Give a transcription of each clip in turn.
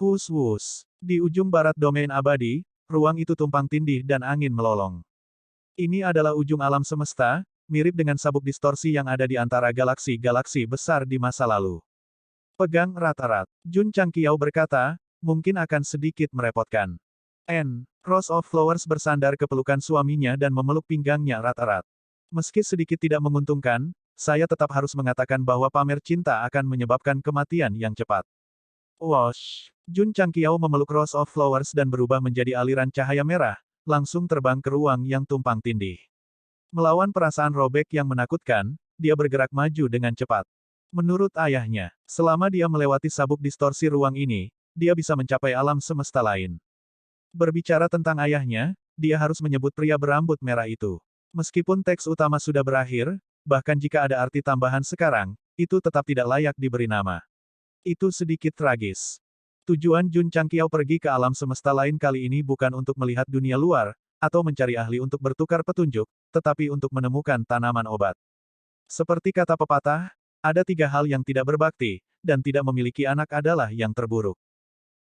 Hus-hus. Di ujung barat domain abadi, ruang itu tumpang tindih dan angin melolong. Ini adalah ujung alam semesta, mirip dengan sabuk distorsi yang ada di antara galaksi-galaksi besar di masa lalu. Pegang rata-rat. Jun Changqiao berkata, mungkin akan sedikit merepotkan. Rose of Flowers bersandar ke pelukan suaminya dan memeluk pinggangnya rata-rat. Meski sedikit tidak menguntungkan, saya tetap harus mengatakan bahwa pamer cinta akan menyebabkan kematian yang cepat. Wosh! Jun Changqiao memeluk Rose of Flowers dan berubah menjadi aliran cahaya merah, langsung terbang ke ruang yang tumpang tindih. Melawan perasaan robek yang menakutkan, dia bergerak maju dengan cepat. Menurut ayahnya, selama dia melewati sabuk distorsi ruang ini, dia bisa mencapai alam semesta lain. Berbicara tentang ayahnya, dia harus menyebut pria berambut merah itu. Meskipun teks utama sudah berakhir, bahkan jika ada arti tambahan sekarang, itu tetap tidak layak diberi nama. Itu sedikit tragis. Tujuan Jun Changqiao pergi ke alam semesta lain kali ini bukan untuk melihat dunia luar, atau mencari ahli untuk bertukar petunjuk, tetapi untuk menemukan tanaman obat. Seperti kata pepatah, ada 3 hal yang tidak berbakti, dan tidak memiliki anak adalah yang terburuk.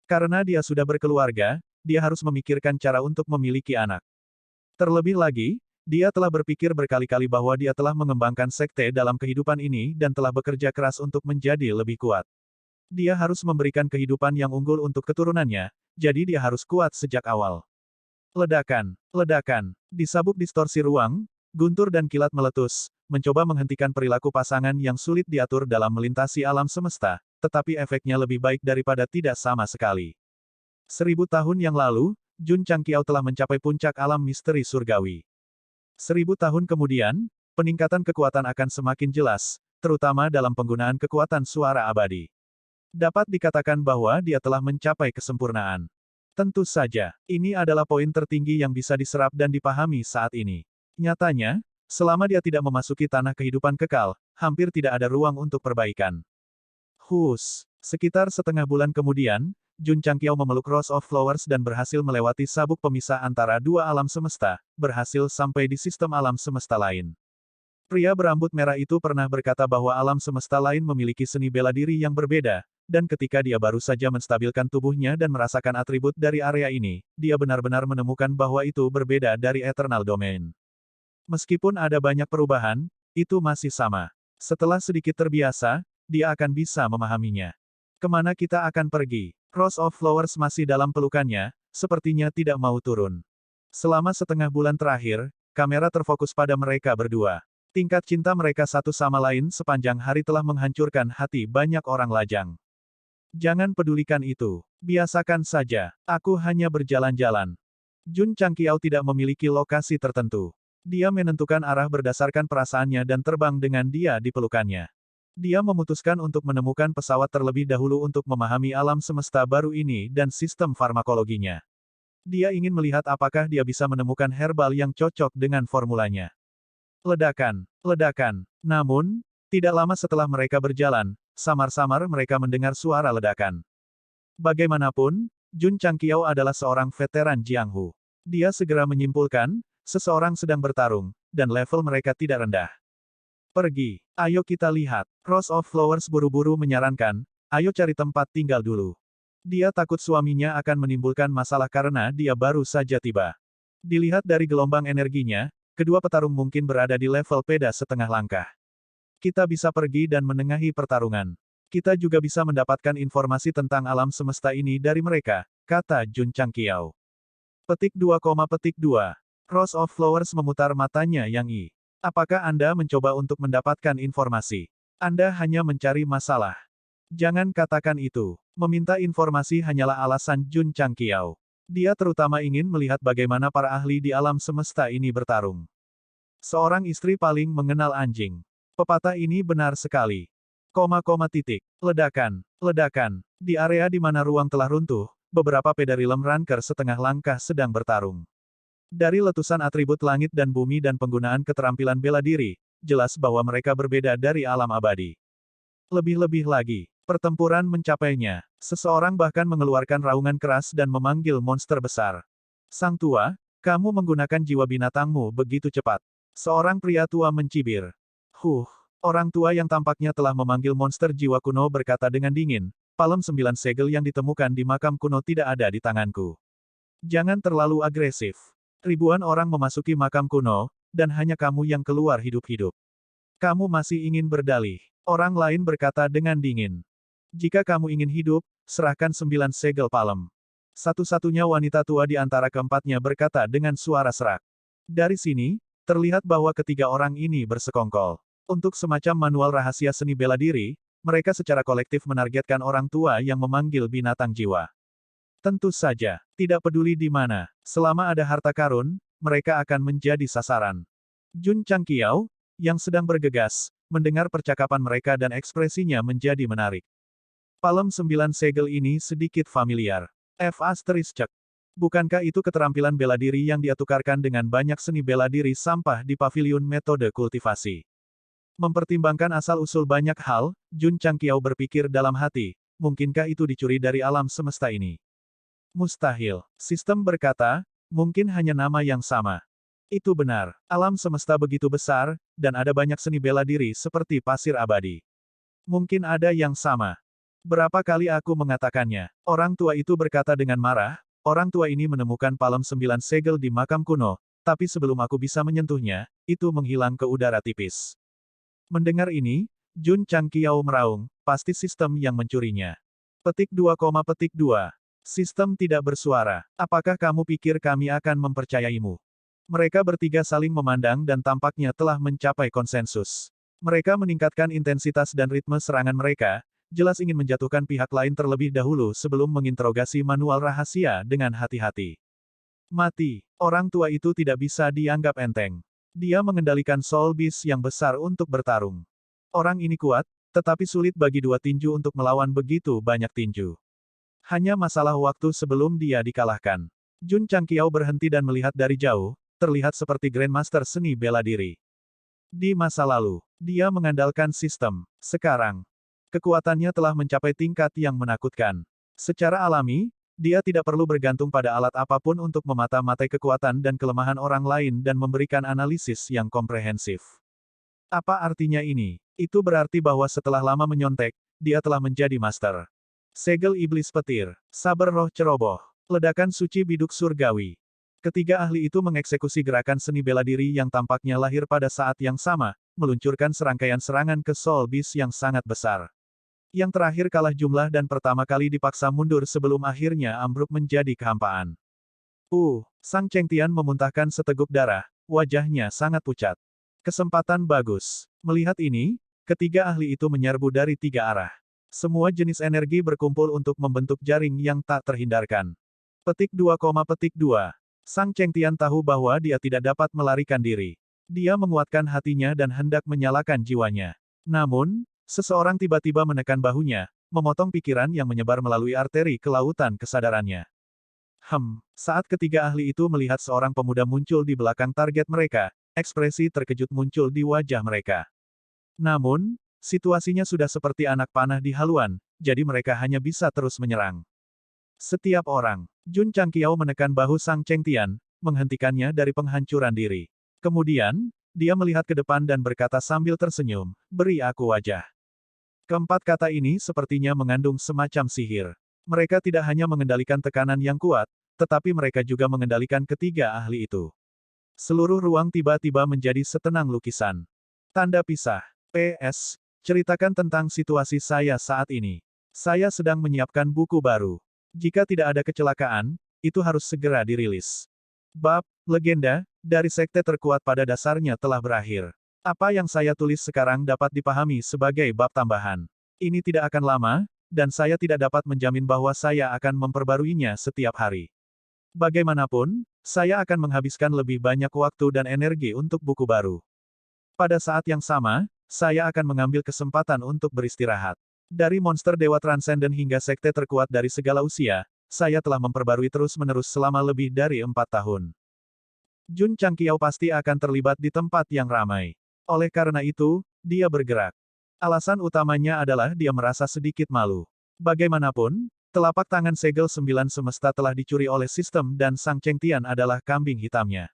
Karena dia sudah berkeluarga, dia harus memikirkan cara untuk memiliki anak. Terlebih lagi, dia telah berpikir berkali-kali bahwa dia telah mengembangkan sekte dalam kehidupan ini dan telah bekerja keras untuk menjadi lebih kuat. Dia harus memberikan kehidupan yang unggul untuk keturunannya, jadi dia harus kuat sejak awal. Ledakan, ledakan. Di sabuk distorsi ruang, guntur dan kilat meletus, mencoba menghentikan perilaku pasangan yang sulit diatur dalam melintasi alam semesta, tetapi efeknya lebih baik daripada tidak sama sekali. 1000 tahun yang lalu, Jun Changqiao telah mencapai puncak alam misteri surgawi. 1000 tahun kemudian, peningkatan kekuatan akan semakin jelas, terutama dalam penggunaan kekuatan suara abadi. Dapat dikatakan bahwa dia telah mencapai kesempurnaan. Tentu saja, ini adalah poin tertinggi yang bisa diserap dan dipahami saat ini. Nyatanya, selama dia tidak memasuki tanah kehidupan kekal, hampir tidak ada ruang untuk perbaikan. Sekitar setengah bulan kemudian, Jun Changqiao memeluk Rose of Flowers dan berhasil melewati sabuk pemisah antara 2 alam semesta, berhasil sampai di sistem alam semesta lain. Pria berambut merah itu pernah berkata bahwa alam semesta lain memiliki seni bela diri yang berbeda, dan ketika dia baru saja menstabilkan tubuhnya dan merasakan atribut dari area ini, dia benar-benar menemukan bahwa itu berbeda dari Eternal Domain. Meskipun ada banyak perubahan, itu masih sama. Setelah sedikit terbiasa, dia akan bisa memahaminya. Kemana kita akan pergi? Rose of Flowers masih dalam pelukannya, sepertinya tidak mau turun. Selama setengah bulan terakhir, kamera terfokus pada mereka berdua. Tingkat cinta mereka satu sama lain sepanjang hari telah menghancurkan hati banyak orang lajang. Jangan pedulikan itu. Biasakan saja. Aku hanya berjalan-jalan. Jun Changqiao tidak memiliki lokasi tertentu. Dia menentukan arah berdasarkan perasaannya dan terbang dengan dia di pelukannya. Dia memutuskan untuk menemukan pesawat terlebih dahulu untuk memahami alam semesta baru ini dan sistem farmakologinya. Dia ingin melihat apakah dia bisa menemukan herbal yang cocok dengan formulanya. Ledakan, ledakan. Namun, tidak lama setelah mereka berjalan, samar-samar mereka mendengar suara ledakan. Bagaimanapun, Jun Changqiao adalah seorang veteran Jianghu. Dia segera menyimpulkan, seseorang sedang bertarung, dan level mereka tidak rendah. Pergi, ayo kita lihat. Rose of Flowers buru-buru menyarankan, ayo cari tempat tinggal dulu. Dia takut suaminya akan menimbulkan masalah karena dia baru saja tiba. Dilihat dari gelombang energinya, kedua petarung mungkin berada di level beda setengah langkah. Kita bisa pergi dan menengahi pertarungan. Kita juga bisa mendapatkan informasi tentang alam semesta ini dari mereka, kata Jun Changqiao. Petik 2, petik 2. Rose of Flowers memutar matanya yang i. Apakah Anda mencoba untuk mendapatkan informasi? Anda hanya mencari masalah. Jangan katakan itu. Meminta informasi hanyalah alasan Jun Changqiao. Dia terutama ingin melihat bagaimana para ahli di alam semesta ini bertarung. Seorang istri paling mengenal anjing. Pepatah ini benar sekali. Ledakan, ledakan. Di area di mana ruang telah runtuh, beberapa Pedarilem Ranker setengah langkah sedang bertarung. Dari letusan atribut langit dan bumi dan penggunaan keterampilan bela diri, jelas bahwa mereka berbeda dari alam abadi. Lebih-lebih lagi, pertempuran mencapainya. Seseorang bahkan mengeluarkan raungan keras dan memanggil monster besar. Sang tua, kamu menggunakan jiwa binatangmu begitu cepat. Seorang pria tua mencibir. Orang tua yang tampaknya telah memanggil monster jiwa kuno berkata dengan dingin, palem 9 segel yang ditemukan di makam kuno tidak ada di tanganku. Jangan terlalu agresif. Ribuan orang memasuki makam kuno, dan hanya kamu yang keluar hidup-hidup. Kamu masih ingin berdalih. Orang lain berkata dengan dingin. Jika kamu ingin hidup, serahkan 9 segel palem. Satu-satunya wanita tua di antara keempatnya berkata dengan suara serak. Dari sini, terlihat bahwa ketiga orang ini bersekongkol. Untuk semacam manual rahasia seni bela diri, mereka secara kolektif menargetkan orang tua yang memanggil binatang jiwa. Tentu saja, tidak peduli di mana, selama ada harta karun, mereka akan menjadi sasaran. Jun Changqiao, yang sedang bergegas, mendengar percakapan mereka dan ekspresinya menjadi menarik. Palem 9 segel ini sedikit familiar. Cek. Bukankah itu keterampilan bela diri yang dia tukarkan dengan banyak seni bela diri sampah di paviliun metode kultivasi? Mempertimbangkan asal-usul banyak hal, Jun Changqiao berpikir dalam hati, mungkinkah itu dicuri dari alam semesta ini? Mustahil. Sistem berkata, mungkin hanya nama yang sama. Itu benar. Alam semesta begitu besar, dan ada banyak seni bela diri seperti pasir abadi. Mungkin ada yang sama. Berapa kali aku mengatakannya? Orang tua itu berkata dengan marah, orang tua ini menemukan palem 9 segel di makam kuno, tapi sebelum aku bisa menyentuhnya, itu menghilang ke udara tipis. Mendengar ini, Jun Changqiao meraung, pasti sistem yang mencurinya. Petik 2, petik 2. Sistem tidak bersuara. Apakah kamu pikir kami akan mempercayaimu? Mereka bertiga saling memandang dan tampaknya telah mencapai konsensus. Mereka meningkatkan intensitas dan ritme serangan mereka, jelas ingin menjatuhkan pihak lain terlebih dahulu sebelum menginterogasi manual rahasia dengan hati-hati. Mati. Orang tua itu tidak bisa dianggap enteng. Dia mengendalikan Soul Beast yang besar untuk bertarung. Orang ini kuat, tetapi sulit bagi dua tinju untuk melawan begitu banyak tinju. Hanya masalah waktu sebelum dia dikalahkan. Jun Changqiao berhenti dan melihat dari jauh, terlihat seperti Grandmaster seni bela diri. Di masa lalu, dia mengandalkan sistem. Sekarang, kekuatannya telah mencapai tingkat yang menakutkan. Secara alami, dia tidak perlu bergantung pada alat apapun untuk memata-matai kekuatan dan kelemahan orang lain dan memberikan analisis yang komprehensif. Apa artinya ini? Itu berarti bahwa setelah lama menyontek, dia telah menjadi master. Segel iblis petir, saber roh ceroboh, ledakan suci biduk surgawi. Ketiga ahli itu mengeksekusi gerakan seni bela diri yang tampaknya lahir pada saat yang sama, meluncurkan serangkaian serangan ke Soul Beast yang sangat besar. Yang terakhir kalah jumlah dan pertama kali dipaksa mundur sebelum akhirnya ambruk menjadi kehampaan. Sang Chengtian memuntahkan seteguk darah, wajahnya sangat pucat. Kesempatan bagus. Melihat ini, ketiga ahli itu menyerbu dari tiga arah. Semua jenis energi berkumpul untuk membentuk jaring yang tak terhindarkan. Petik 2, petik 2. Sang Chengtian tahu bahwa dia tidak dapat melarikan diri. Dia menguatkan hatinya dan hendak menyalakan jiwanya. Namun, seseorang tiba-tiba menekan bahunya, memotong pikiran yang menyebar melalui arteri ke lautan kesadarannya. Saat ketiga ahli itu melihat seorang pemuda muncul di belakang target mereka, ekspresi terkejut muncul di wajah mereka. Namun, situasinya sudah seperti anak panah di haluan, jadi mereka hanya bisa terus menyerang. Setiap orang, Jun Changqiao menekan bahu Sang Chengtian, menghentikannya dari penghancuran diri. Kemudian, dia melihat ke depan dan berkata sambil tersenyum, beri aku wajah. Keempat kata ini sepertinya mengandung semacam sihir. Mereka tidak hanya mengendalikan tekanan yang kuat, tetapi mereka juga mengendalikan ketiga ahli itu. Seluruh ruang tiba-tiba menjadi setenang lukisan. Tanda pisah. PS. Ceritakan tentang situasi saya saat ini. Saya sedang menyiapkan buku baru. Jika tidak ada kecelakaan, itu harus segera dirilis. Bab, legenda, dari sekte terkuat pada dasarnya telah berakhir. Apa yang saya tulis sekarang dapat dipahami sebagai bab tambahan. Ini tidak akan lama, dan saya tidak dapat menjamin bahwa saya akan memperbaruinya setiap hari. Bagaimanapun, saya akan menghabiskan lebih banyak waktu dan energi untuk buku baru. Pada saat yang sama, saya akan mengambil kesempatan untuk beristirahat. Dari monster dewa transenden hingga sekte terkuat dari segala usia, saya telah memperbarui terus-menerus selama lebih dari 4 tahun. Jun Changqiao pasti akan terlibat di tempat yang ramai. Oleh karena itu, dia bergerak. Alasan utamanya adalah dia merasa sedikit malu. Bagaimanapun, telapak tangan segel 9 semesta telah dicuri oleh sistem dan Sang Chengtian adalah kambing hitamnya.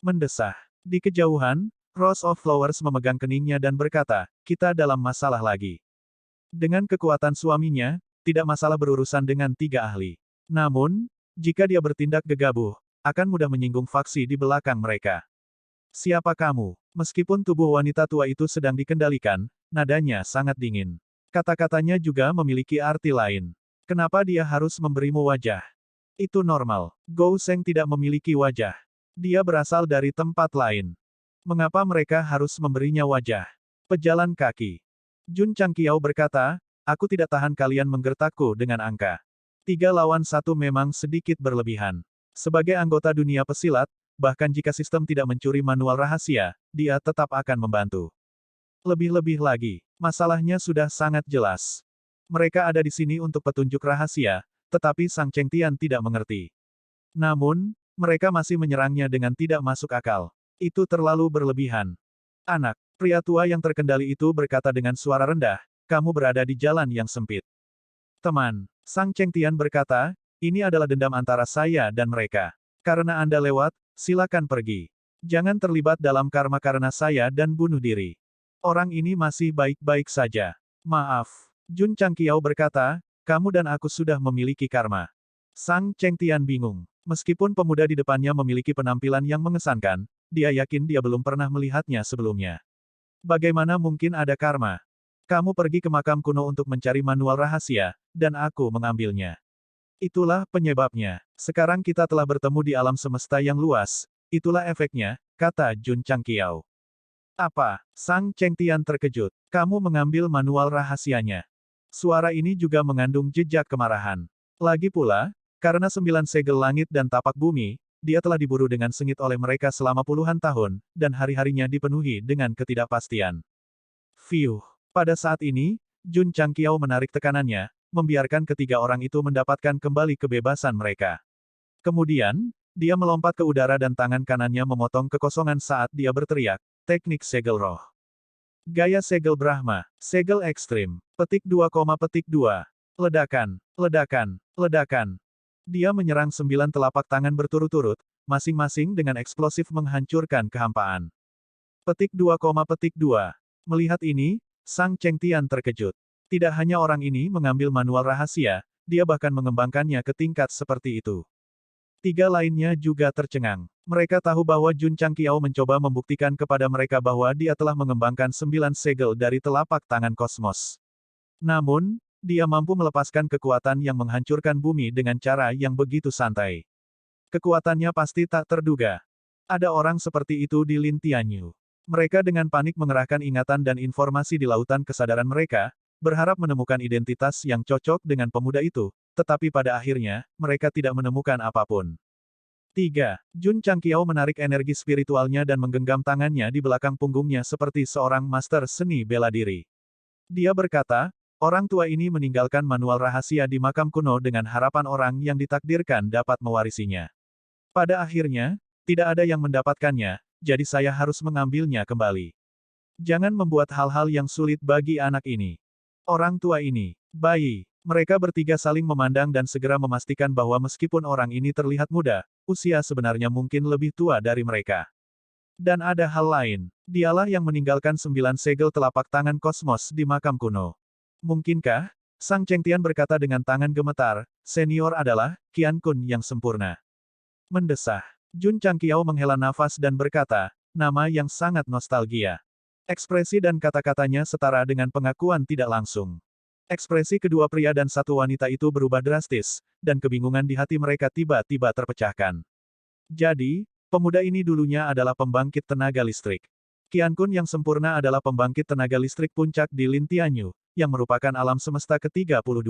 Mendesah. Di kejauhan, Rose of Flowers memegang keningnya dan berkata, kita dalam masalah lagi. Dengan kekuatan suaminya, tidak masalah berurusan dengan 3 ahli. Namun, jika dia bertindak gegabah, akan mudah menyinggung faksi di belakang mereka. Siapa kamu? Meskipun tubuh wanita tua itu sedang dikendalikan, nadanya sangat dingin. Kata-katanya juga memiliki arti lain. Kenapa dia harus memberimu wajah? Itu normal. Gou Sheng tidak memiliki wajah. Dia berasal dari tempat lain. Mengapa mereka harus memberinya wajah? Pejalan kaki. Jun Changqiao berkata, aku tidak tahan kalian menggertakku dengan angka. 3 lawan 1 memang sedikit berlebihan. Sebagai anggota dunia pesilat, bahkan jika sistem tidak mencuri manual rahasia, dia tetap akan membantu. Lebih-lebih lagi, masalahnya sudah sangat jelas. Mereka ada di sini untuk petunjuk rahasia, tetapi Sang Chengtian tidak mengerti. Namun, mereka masih menyerangnya dengan tidak masuk akal. Itu terlalu berlebihan. Anak, pria tua yang terkendali itu berkata dengan suara rendah, kamu berada di jalan yang sempit. Teman, Sang Chengtian berkata, ini adalah dendam antara saya dan mereka. Karena Anda lewat, silakan pergi. Jangan terlibat dalam karma karena saya dan bunuh diri. Orang ini masih baik-baik saja. Maaf. Jun Changqiao berkata, kamu dan aku sudah memiliki karma. Sang Chengtian bingung. Meskipun pemuda di depannya memiliki penampilan yang mengesankan, dia yakin dia belum pernah melihatnya sebelumnya. Bagaimana mungkin ada karma? Kamu pergi ke makam kuno untuk mencari manual rahasia, dan aku mengambilnya. Itulah penyebabnya. Sekarang kita telah bertemu di alam semesta yang luas. Itulah efeknya, kata Jun Changqiao. Apa? Sang Chengtian terkejut. Kamu mengambil manual rahasianya. Suara ini juga mengandung jejak kemarahan. Lagi pula, karena 9 segel langit dan tapak bumi, dia telah diburu dengan sengit oleh mereka selama puluhan tahun, dan hari-harinya dipenuhi dengan ketidakpastian. Fiuh. Pada saat ini, Jun Changqiao menarik tekanannya, membiarkan ketiga orang itu mendapatkan kembali kebebasan mereka. Kemudian, dia melompat ke udara dan tangan kanannya memotong kekosongan saat dia berteriak, teknik segel roh. Gaya segel Brahma, segel ekstrim, petik 2, petik 2. Ledakan, ledakan, ledakan. Dia menyerang 9 telapak tangan berturut-turut, masing-masing dengan eksplosif menghancurkan kehampaan. Petik 2, petik 2. Melihat ini, Sang Chengtian terkejut. Tidak hanya orang ini mengambil manual rahasia, dia bahkan mengembangkannya ke tingkat seperti itu. 3 lainnya juga tercengang. Mereka tahu bahwa Jun Changqiao mencoba membuktikan kepada mereka bahwa dia telah mengembangkan 9 segel dari telapak tangan kosmos. Namun, dia mampu melepaskan kekuatan yang menghancurkan bumi dengan cara yang begitu santai. Kekuatannya pasti tak terduga. Ada orang seperti itu di Lin Tianyu. Mereka dengan panik mengerahkan ingatan dan informasi di lautan kesadaran mereka, berharap menemukan identitas yang cocok dengan pemuda itu, tetapi pada akhirnya, mereka tidak menemukan apapun. 3. Jun Changqiao menarik energi spiritualnya dan menggenggam tangannya di belakang punggungnya seperti seorang master seni bela diri. Dia berkata, orang tua ini meninggalkan manual rahasia di makam kuno dengan harapan orang yang ditakdirkan dapat mewarisinya. Pada akhirnya, tidak ada yang mendapatkannya, jadi saya harus mengambilnya kembali. Jangan membuat hal-hal yang sulit bagi anak ini. Orang tua ini, bayi. Mereka bertiga saling memandang dan segera memastikan bahwa meskipun orang ini terlihat muda, usia sebenarnya mungkin lebih tua dari mereka. Dan ada hal lain. Dialah yang meninggalkan 9 segel telapak tangan kosmos di makam kuno. Mungkinkah? Sang Chengtian berkata dengan tangan gemetar, senior adalah Qian Kun yang sempurna. Mendesah. Jun Changqiao menghela nafas dan berkata, nama yang sangat nostalgia. Ekspresi dan kata-katanya setara dengan pengakuan tidak langsung. Ekspresi kedua pria dan satu wanita itu berubah drastis, dan kebingungan di hati mereka tiba-tiba terpecahkan. Jadi, pemuda ini dulunya adalah pembangkit tenaga listrik. Qian Kun yang sempurna adalah pembangkit tenaga listrik puncak di Lin Tianyu, yang merupakan alam semesta ke-32.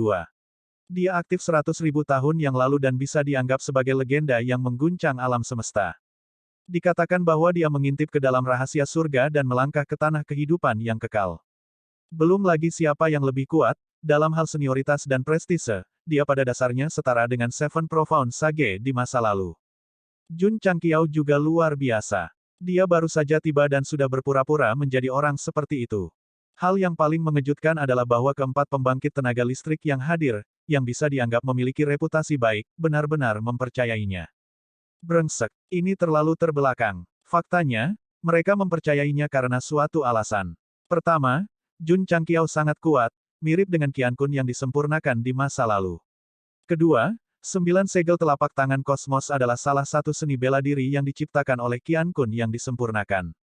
Dia aktif 100.000 tahun yang lalu dan bisa dianggap sebagai legenda yang mengguncang alam semesta. Dikatakan bahwa dia mengintip ke dalam rahasia surga dan melangkah ke tanah kehidupan yang kekal. Belum lagi siapa yang lebih kuat, dalam hal senioritas dan prestise, dia pada dasarnya setara dengan Seven Profound Sage di masa lalu. Jun Changqiao juga luar biasa. Dia baru saja tiba dan sudah berpura-pura menjadi orang seperti itu. Hal yang paling mengejutkan adalah bahwa keempat pembangkit tenaga listrik yang hadir, yang bisa dianggap memiliki reputasi baik, benar-benar mempercayainya. Brengsek, ini terlalu terbelakang. Faktanya, mereka mempercayainya karena suatu alasan. Pertama, Jun Changqiao sangat kuat, mirip dengan Qian Kun yang disempurnakan di masa lalu. Kedua, 9 segel telapak tangan kosmos adalah salah satu seni bela diri yang diciptakan oleh Qian Kun yang disempurnakan.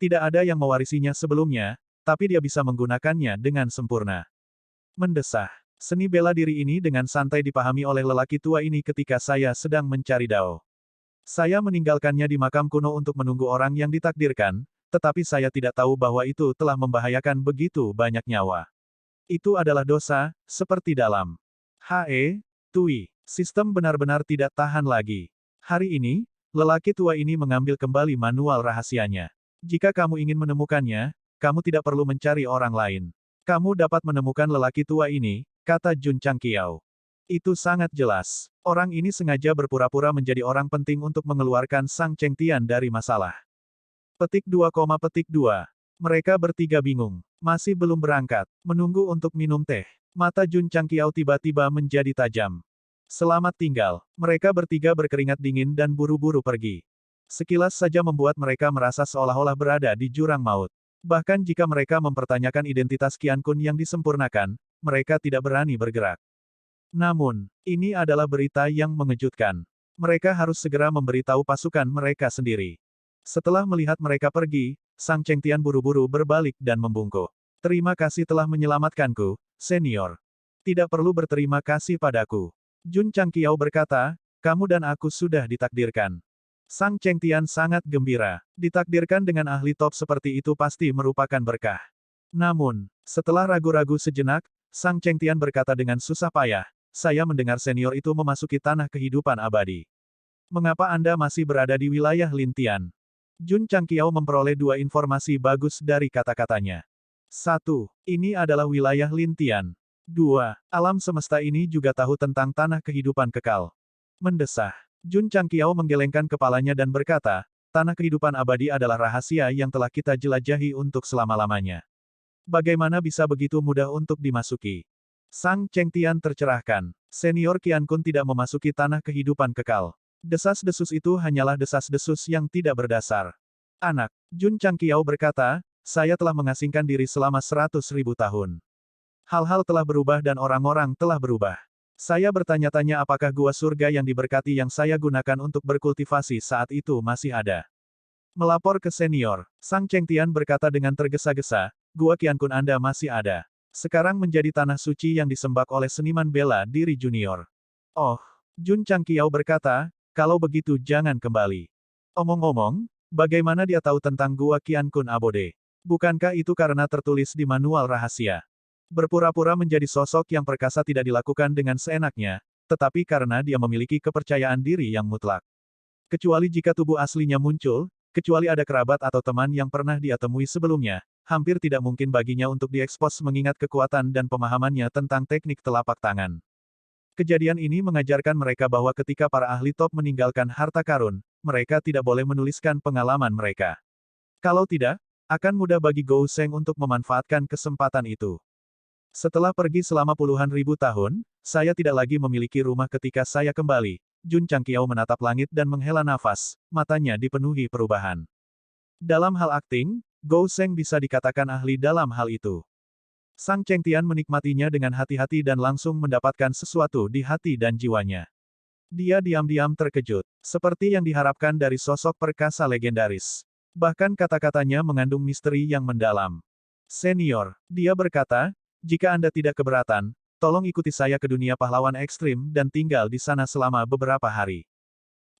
Tidak ada yang mewarisinya sebelumnya, tapi dia bisa menggunakannya dengan sempurna. Mendesah. Seni bela diri ini dengan santai dipahami oleh lelaki tua ini ketika saya sedang mencari Dao. Saya meninggalkannya di makam kuno untuk menunggu orang yang ditakdirkan, tetapi saya tidak tahu bahwa itu telah membahayakan begitu banyak nyawa. Itu adalah dosa, seperti dalam He Tui. Sistem benar-benar tidak tahan lagi. Hari ini, lelaki tua ini mengambil kembali manual rahasianya. Jika kamu ingin menemukannya, kamu tidak perlu mencari orang lain. Kamu dapat menemukan lelaki tua ini, kata Jun Changqiao. Itu sangat jelas. Orang ini sengaja berpura-pura menjadi orang penting untuk mengeluarkan Sang Chengtian dari masalah. Petik 2, petik 2. Mereka bertiga bingung. Masih belum berangkat. Menunggu untuk minum teh. Mata Jun Changqiao tiba-tiba menjadi tajam. Selamat tinggal. Mereka bertiga berkeringat dingin dan buru-buru pergi. Sekilas saja membuat mereka merasa seolah-olah berada di jurang maut. Bahkan jika mereka mempertanyakan identitas Qian Kun yang disempurnakan, mereka tidak berani bergerak. Namun, ini adalah berita yang mengejutkan. Mereka harus segera memberitahu pasukan mereka sendiri. Setelah melihat mereka pergi, Sang Chengtian buru-buru berbalik dan membungkuk. Terima kasih telah menyelamatkanku, senior. Tidak perlu berterima kasih padaku. Jun Changqiao berkata, kamu dan aku sudah ditakdirkan. Sang Chengtian sangat gembira. Ditakdirkan dengan ahli top seperti itu pasti merupakan berkah. Namun, setelah ragu-ragu sejenak, Sang Chengtian berkata dengan susah payah, saya mendengar senior itu memasuki tanah kehidupan abadi. Mengapa Anda masih berada di wilayah Lintian? Jun Changqiao memperoleh dua informasi bagus dari kata-katanya. 1. Ini adalah wilayah Lintian. 2. Alam semesta ini juga tahu tentang tanah kehidupan kekal. Mendesah. Jun Changqiao menggelengkan kepalanya dan berkata, tanah kehidupan abadi adalah rahasia yang telah kita jelajahi untuk selama-lamanya. Bagaimana bisa begitu mudah untuk dimasuki? Sang Chengtian tercerahkan. Senior Qian Kun tidak memasuki tanah kehidupan kekal. Desas-desus itu hanyalah desas-desus yang tidak berdasar. Anak, Jun Changqiao berkata, saya telah mengasingkan diri selama 100.000 tahun. Hal-hal telah berubah dan orang-orang telah berubah. Saya bertanya-tanya apakah gua surga yang diberkati yang saya gunakan untuk berkultivasi saat itu masih ada. Melapor ke senior, Sang Chengtian berkata dengan tergesa-gesa, gua Qian Kun Anda masih ada. Sekarang menjadi tanah suci yang disembah oleh seniman bela diri junior. Oh, Jun Changqiao berkata, kalau begitu jangan kembali. Omong-omong, bagaimana dia tahu tentang gua Qian Kun Abode? Bukankah itu karena tertulis di manual rahasia? Berpura-pura menjadi sosok yang perkasa tidak dilakukan dengan seenaknya, tetapi karena dia memiliki kepercayaan diri yang mutlak. Kecuali jika tubuh aslinya muncul, kecuali ada kerabat atau teman yang pernah dia temui sebelumnya, hampir tidak mungkin baginya untuk diekspos mengingat kekuatan dan pemahamannya tentang teknik telapak tangan. Kejadian ini mengajarkan mereka bahwa ketika para ahli top meninggalkan harta karun, mereka tidak boleh menuliskan pengalaman mereka. Kalau tidak, akan mudah bagi Gou Sheng untuk memanfaatkan kesempatan itu. Setelah pergi selama puluhan ribu tahun, saya tidak lagi memiliki rumah ketika saya kembali. Jun Changqiao menatap langit dan menghela nafas, matanya dipenuhi perubahan. Dalam hal akting, Gou Sheng bisa dikatakan ahli dalam hal itu. Sang Chengtian menikmatinya dengan hati-hati dan langsung mendapatkan sesuatu di hati dan jiwanya. Dia diam-diam terkejut, seperti yang diharapkan dari sosok perkasa legendaris. Bahkan kata-katanya mengandung misteri yang mendalam. Senior, dia berkata, jika Anda tidak keberatan, tolong ikuti saya ke dunia pahlawan ekstrim dan tinggal di sana selama beberapa hari.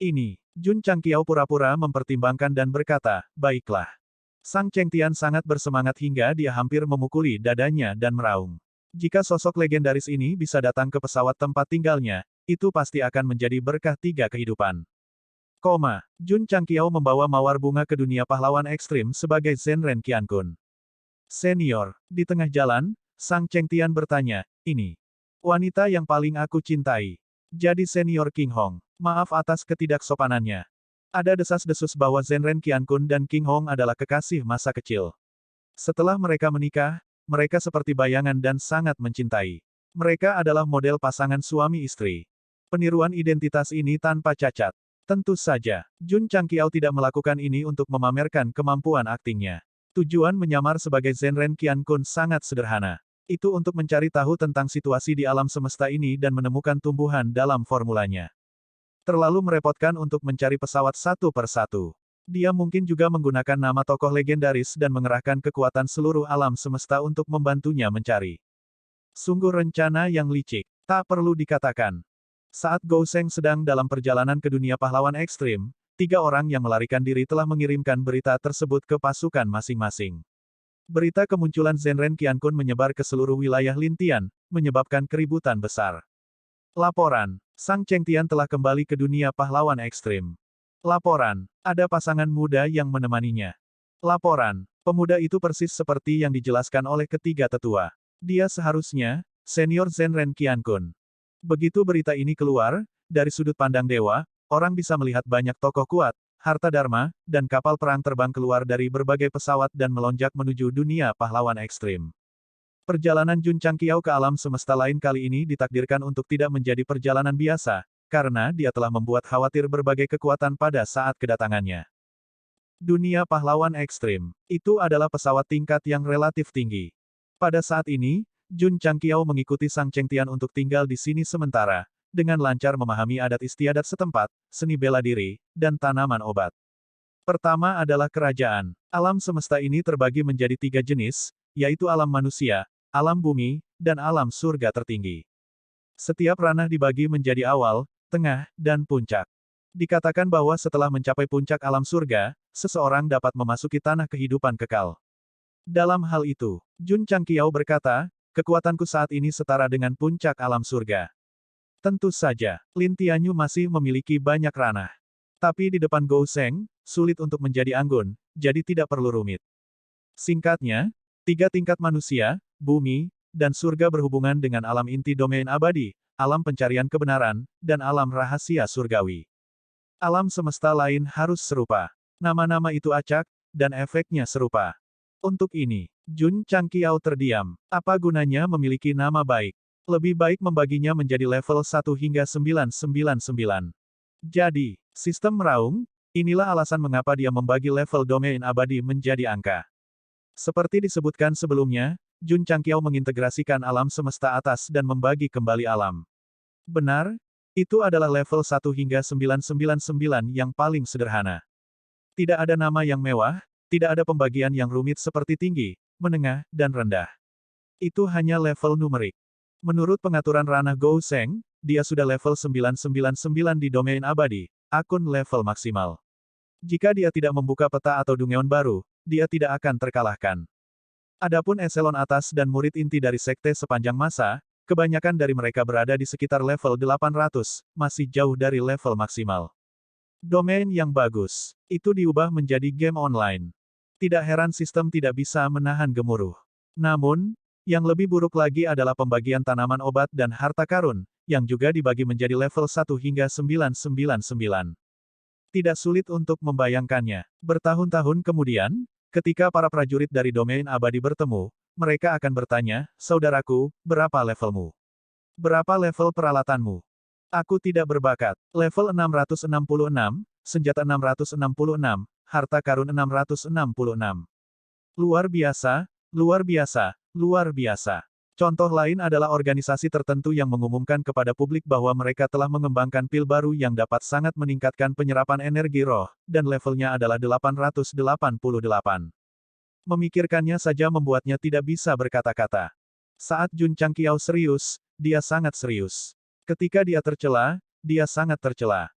Ini, Jun Changqiao pura-pura mempertimbangkan dan berkata, baiklah. Sang Chengtian sangat bersemangat hingga dia hampir memukuli dadanya dan meraung. Jika sosok legendaris ini bisa datang ke pesawat tempat tinggalnya, itu pasti akan menjadi berkah 3 kehidupan. Jun Changqiao membawa mawar bunga ke dunia pahlawan ekstrim sebagai Zenren Qian Kun. Senior, di tengah jalan, Sang Chengtian bertanya, ini wanita yang paling aku cintai. Jadi senior King Hong, maaf atas ketidaksopanannya. Ada desas-desus bahwa Zenren Qian Kun dan King Hong adalah kekasih masa kecil. Setelah mereka menikah, mereka seperti bayangan dan sangat mencintai. Mereka adalah model pasangan suami istri. Peniruan identitas ini tanpa cacat. Tentu saja, Jun Changqiao tidak melakukan ini untuk memamerkan kemampuan aktingnya. Tujuan menyamar sebagai Zenren Qian Kun sangat sederhana. Itu untuk mencari tahu tentang situasi di alam semesta ini dan menemukan tumbuhan dalam formulanya. Terlalu merepotkan untuk mencari pesawat satu per satu. Dia mungkin juga menggunakan nama tokoh legendaris dan mengerahkan kekuatan seluruh alam semesta untuk membantunya mencari. Sungguh rencana yang licik. Tak perlu dikatakan. Saat Gou Sheng sedang dalam perjalanan ke dunia pahlawan ekstrim, 3 orang yang melarikan diri telah mengirimkan berita tersebut ke pasukan masing-masing. Berita kemunculan Zenren Qiankun menyebar ke seluruh wilayah Lintian, menyebabkan keributan besar. Laporan, Sang Chengtian telah kembali ke dunia pahlawan ekstrim. Laporan, ada pasangan muda yang menemaninya. Laporan, pemuda itu persis seperti yang dijelaskan oleh ketiga tetua. Dia seharusnya, senior Zenren Qiankun. Begitu berita ini keluar, dari sudut pandang dewa, orang bisa melihat banyak tokoh kuat, harta dharma, dan kapal perang terbang keluar dari berbagai pesawat dan melonjak menuju dunia pahlawan ekstrim. Perjalanan Jun Changqiao ke alam semesta lain kali ini ditakdirkan untuk tidak menjadi perjalanan biasa, karena dia telah membuat khawatir berbagai kekuatan pada saat kedatangannya. Dunia pahlawan ekstrim. Itu adalah pesawat tingkat yang relatif tinggi. Pada saat ini, Jun Changqiao mengikuti Sang Chengtian untuk tinggal di sini sementara, dengan lancar memahami adat istiadat setempat, seni bela diri, dan tanaman obat. Pertama adalah kerajaan. Alam semesta ini terbagi menjadi 3 jenis, yaitu alam manusia, alam bumi, dan alam surga tertinggi. Setiap ranah dibagi menjadi awal, tengah, dan puncak. Dikatakan bahwa setelah mencapai puncak alam surga, seseorang dapat memasuki tanah kehidupan kekal. Dalam hal itu, Jun Changqiao berkata, kekuatanku saat ini setara dengan puncak alam surga. Tentu saja, Lin Tianyu masih memiliki banyak ranah. Tapi di depan Gou Sheng, sulit untuk menjadi anggun, jadi tidak perlu rumit. Singkatnya, 3 tingkat manusia, bumi, dan surga berhubungan dengan alam inti domain abadi, alam pencarian kebenaran, dan alam rahasia surgawi. Alam semesta lain harus serupa. Nama-nama itu acak, dan efeknya serupa. Untuk ini, Jun Changqiao terdiam. Apa gunanya memiliki nama baik? Lebih baik membaginya menjadi level 1 hingga 999. Jadi, sistem meraung, inilah alasan mengapa dia membagi level domain abadi menjadi angka. Seperti disebutkan sebelumnya, Jun Changqiao mengintegrasikan alam semesta atas dan membagi kembali alam. Benar, itu adalah level 1 hingga 999 yang paling sederhana. Tidak ada nama yang mewah, tidak ada pembagian yang rumit seperti tinggi, menengah, dan rendah. Itu hanya level numerik. Menurut pengaturan ranah Gou Sheng, dia sudah level 999 di domain abadi, akun level maksimal. Jika dia tidak membuka peta atau dungeon baru, dia tidak akan terkalahkan. Adapun eselon atas dan murid inti dari sekte sepanjang masa, kebanyakan dari mereka berada di sekitar level 800, masih jauh dari level maksimal. Domain yang bagus. Itu diubah menjadi game online. Tidak heran sistem tidak bisa menahan gemuruh. Namun, yang lebih buruk lagi adalah pembagian tanaman obat dan harta karun, yang juga dibagi menjadi level 1 hingga 999. Tidak sulit untuk membayangkannya. Bertahun-tahun kemudian, ketika para prajurit dari domain abadi bertemu, mereka akan bertanya, saudaraku, berapa levelmu? Berapa level peralatanmu? Aku tidak berbakat. Level 666, senjata 666, harta karun 666. Luar biasa, luar biasa, luar biasa. Contoh lain adalah organisasi tertentu yang mengumumkan kepada publik bahwa mereka telah mengembangkan pil baru yang dapat sangat meningkatkan penyerapan energi roh, dan levelnya adalah 888. Memikirkannya saja membuatnya tidak bisa berkata-kata. Saat Jun Changqiao serius, dia sangat serius. Ketika dia tercela, dia sangat tercela.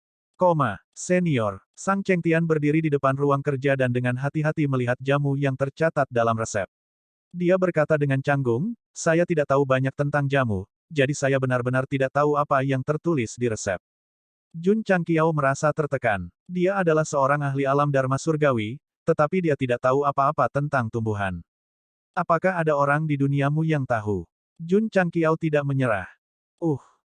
Senior, Sang Chengtian berdiri di depan ruang kerja dan dengan hati-hati melihat jamu yang tercatat dalam resep. Dia berkata dengan canggung, saya tidak tahu banyak tentang jamu, jadi saya benar-benar tidak tahu apa yang tertulis di resep. Jun Changqiao merasa tertekan. Dia adalah seorang ahli alam dharma surgawi, tetapi dia tidak tahu apa-apa tentang tumbuhan. Apakah ada orang di duniamu yang tahu? Jun Changqiao tidak menyerah.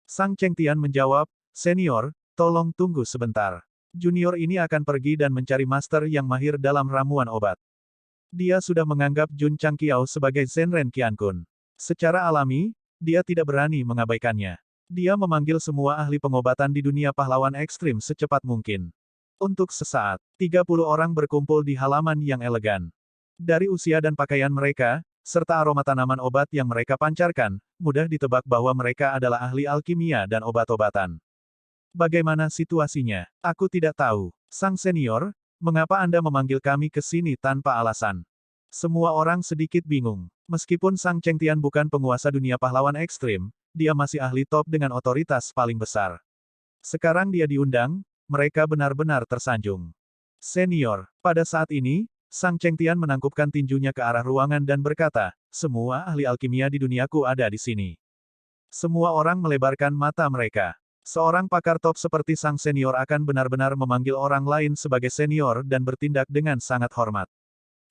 Sang Chengtian menjawab, senior, tolong tunggu sebentar. Junior ini akan pergi dan mencari master yang mahir dalam ramuan obat. Dia sudah menganggap Jun Changqiao sebagai Zenren Qiankun. Secara alami, dia tidak berani mengabaikannya. Dia memanggil semua ahli pengobatan di dunia pahlawan ekstrim secepat mungkin. Untuk sesaat, 30 orang berkumpul di halaman yang elegan. Dari usia dan pakaian mereka, serta aroma tanaman obat yang mereka pancarkan, mudah ditebak bahwa mereka adalah ahli alkimia dan obat-obatan. Bagaimana situasinya? Aku tidak tahu. Sang senior, mengapa Anda memanggil kami ke sini tanpa alasan? Semua orang sedikit bingung. Meskipun Sang Chengtian bukan penguasa dunia pahlawan ekstrim, dia masih ahli top dengan otoritas paling besar. Sekarang dia diundang, mereka benar-benar tersanjung. Senior, pada saat ini, Sang Chengtian menangkupkan tinjunya ke arah ruangan dan berkata, semua ahli alkimia di duniaku ada di sini. Semua orang melebarkan mata mereka. Seorang pakar top seperti sang senior akan benar-benar memanggil orang lain sebagai senior dan bertindak dengan sangat hormat.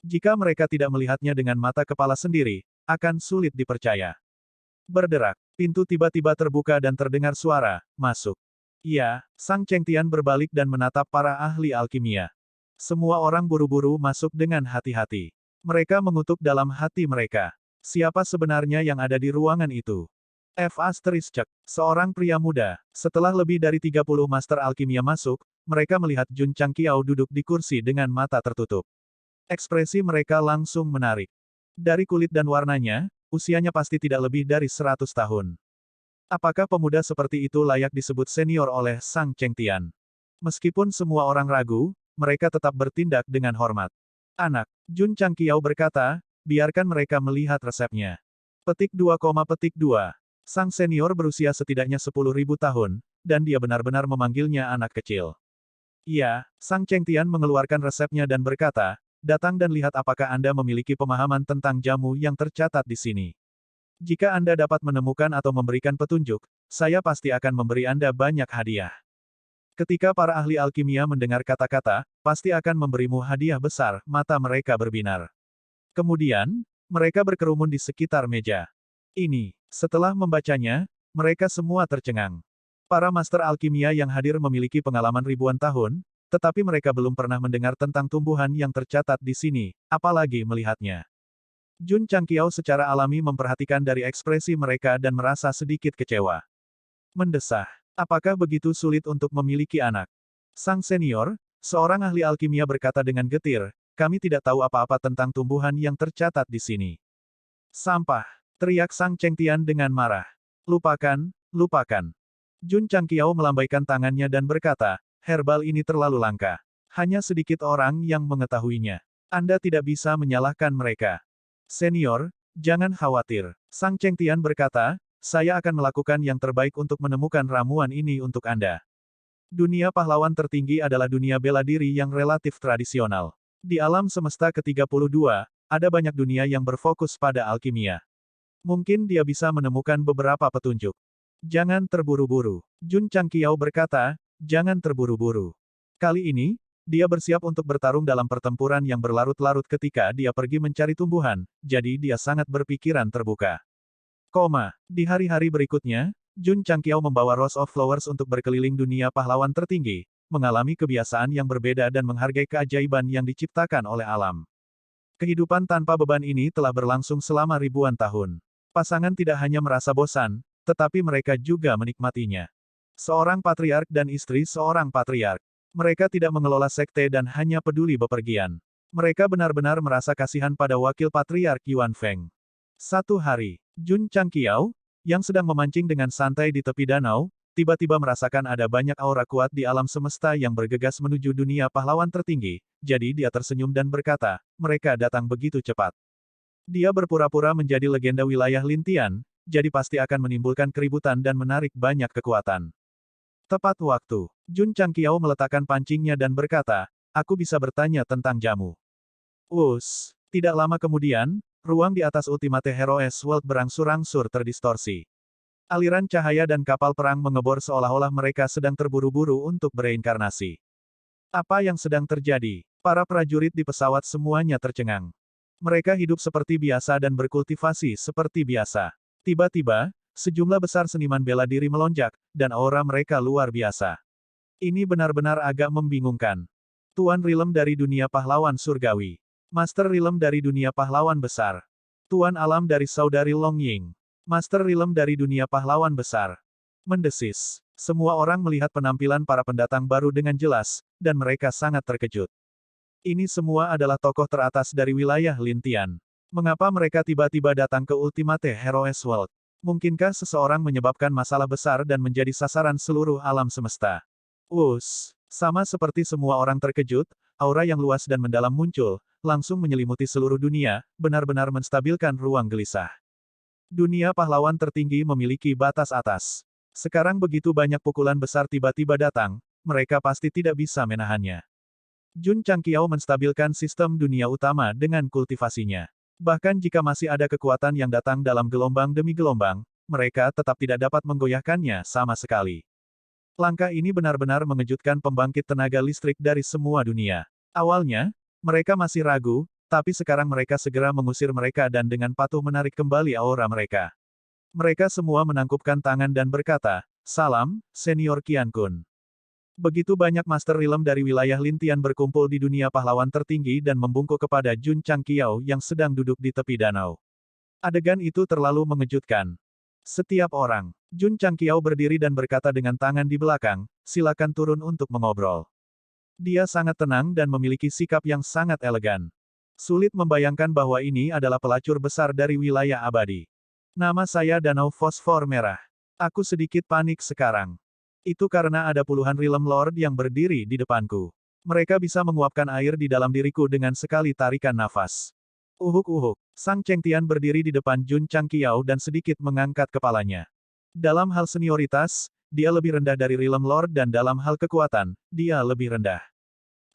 Jika mereka tidak melihatnya dengan mata kepala sendiri, akan sulit dipercaya. Berderak, pintu tiba-tiba terbuka dan terdengar suara, masuk. Iya, Sang Chengtian berbalik dan menatap para ahli alkimia. Semua orang buru-buru masuk dengan hati-hati. Mereka mengutuk dalam hati mereka. Siapa sebenarnya yang ada di ruangan itu? F***, seorang pria muda. Setelah lebih dari 30 master alkimia masuk, mereka melihat Jun Changqiao duduk di kursi dengan mata tertutup. Ekspresi mereka langsung menarik. Dari kulit dan warnanya, usianya pasti tidak lebih dari 100 tahun. Apakah pemuda seperti itu layak disebut senior oleh Sang Chengtian? Meskipun semua orang ragu, mereka tetap bertindak dengan hormat. Anak, Jun Changqiao berkata, biarkan mereka melihat resepnya. Petik 2, petik 2. Sang senior berusia setidaknya 10.000 tahun, dan dia benar-benar memanggilnya anak kecil. Iya, Sang Chengtian mengeluarkan resepnya dan berkata, datang dan lihat apakah Anda memiliki pemahaman tentang jamu yang tercatat di sini. Jika Anda dapat menemukan atau memberikan petunjuk, saya pasti akan memberi Anda banyak hadiah. Ketika para ahli alkimia mendengar kata-kata, pasti akan memberimu hadiah besar, mata mereka berbinar. Kemudian, mereka berkerumun di sekitar meja. Ini, setelah membacanya, mereka semua tercengang. Para master alkimia yang hadir memiliki pengalaman ribuan tahun, tetapi mereka belum pernah mendengar tentang tumbuhan yang tercatat di sini, apalagi melihatnya. Jun Changqiao secara alami memperhatikan dari ekspresi mereka dan merasa sedikit kecewa. Mendesah. Apakah begitu sulit untuk memiliki anak? Sang senior, seorang ahli alkimia berkata dengan getir, kami tidak tahu apa-apa tentang tumbuhan yang tercatat di sini. Sampah. Teriak Sang Chengtian dengan marah. Lupakan, lupakan. Jun Changqiao melambaikan tangannya dan berkata, herbal ini terlalu langka. Hanya sedikit orang yang mengetahuinya. Anda tidak bisa menyalahkan mereka. Senior, jangan khawatir. Sang Chengtian berkata, saya akan melakukan yang terbaik untuk menemukan ramuan ini untuk Anda. Dunia pahlawan tertinggi adalah dunia bela diri yang relatif tradisional. Di alam semesta ke-32, ada banyak dunia yang berfokus pada alkimia. Mungkin dia bisa menemukan beberapa petunjuk. Jangan terburu-buru. Jun Changqiao berkata, jangan terburu-buru. Kali ini, dia bersiap untuk bertarung dalam pertempuran yang berlarut-larut ketika dia pergi mencari tumbuhan, jadi dia sangat berpikiran terbuka. Di hari-hari berikutnya, Jun Changqiao membawa Rose of Flowers untuk berkeliling dunia pahlawan tertinggi, mengalami kebiasaan yang berbeda dan menghargai keajaiban yang diciptakan oleh alam. Kehidupan tanpa beban ini telah berlangsung selama ribuan tahun. Pasangan tidak hanya merasa bosan, tetapi mereka juga menikmatinya. Seorang patriark dan istri seorang patriark. Mereka tidak mengelola sekte dan hanya peduli bepergian. Mereka benar-benar merasa kasihan pada wakil patriark Yuan Feng. Satu hari, Jun Changqiao, yang sedang memancing dengan santai di tepi danau, tiba-tiba merasakan ada banyak aura kuat di alam semesta yang bergegas menuju dunia pahlawan tertinggi, jadi dia tersenyum dan berkata, mereka datang begitu cepat. Dia berpura-pura menjadi legenda wilayah Lintian, jadi pasti akan menimbulkan keributan dan menarik banyak kekuatan. Tepat waktu, Jun Changqiao meletakkan pancingnya dan berkata, aku bisa bertanya tentang jamu. Tidak lama kemudian, ruang di atas Ultimate Heroes World berangsur-angsur terdistorsi. Aliran cahaya dan kapal perang mengebor seolah-olah mereka sedang terburu-buru untuk bereinkarnasi. Apa yang sedang terjadi? Para prajurit di pesawat semuanya tercengang. Mereka hidup seperti biasa dan berkultivasi seperti biasa. Tiba-tiba, sejumlah besar seniman bela diri melonjak, dan aura mereka luar biasa. Ini benar-benar agak membingungkan. Tuan Rilem dari dunia pahlawan surgawi. Master Rilem dari dunia pahlawan besar. Tuan Alam dari saudari Long Ying. Master Rilem dari dunia pahlawan besar. Mendesis. Semua orang melihat penampilan para pendatang baru dengan jelas, dan mereka sangat terkejut. Ini semua adalah tokoh teratas dari wilayah Lintian. Mengapa mereka tiba-tiba datang ke Ultimate Heroes World? Mungkinkah seseorang menyebabkan masalah besar dan menjadi sasaran seluruh alam semesta? Sama seperti semua orang terkejut, aura yang luas dan mendalam muncul, langsung menyelimuti seluruh dunia, benar-benar menstabilkan ruang gelisah. Dunia pahlawan tertinggi memiliki batas atas. Sekarang begitu banyak pukulan besar tiba-tiba datang, mereka pasti tidak bisa menahannya. Jun Changqiao menstabilkan sistem dunia utama dengan kultivasinya. Bahkan jika masih ada kekuatan yang datang dalam gelombang demi gelombang, mereka tetap tidak dapat menggoyahkannya sama sekali. Langkah ini benar-benar mengejutkan pembangkit tenaga listrik dari semua dunia. Awalnya, mereka masih ragu, tapi sekarang mereka segera mengusir mereka dan dengan patuh menarik kembali aura mereka. Mereka semua menangkupkan tangan dan berkata, "Salam, Senior Qian Kun." Begitu banyak Master Realm dari wilayah Lintian berkumpul di dunia pahlawan tertinggi dan membungkuk kepada Jun Changqiao yang sedang duduk di tepi danau. Adegan itu terlalu mengejutkan. Setiap orang. Jun Changqiao berdiri dan berkata dengan tangan di belakang, "Silakan turun untuk mengobrol." Dia sangat tenang dan memiliki sikap yang sangat elegan. Sulit membayangkan bahwa ini adalah pelacur besar dari wilayah abadi. "Nama saya Danau Fosfor Merah. Aku sedikit panik sekarang. Itu karena ada puluhan Realm Lord yang berdiri di depanku. Mereka bisa menguapkan air di dalam diriku dengan sekali tarikan nafas." Uhuk-uhuk. Sang Chengtian berdiri di depan Jun Changqiao dan sedikit mengangkat kepalanya. Dalam hal senioritas, dia lebih rendah dari Realm Lord dan dalam hal kekuatan, dia lebih rendah.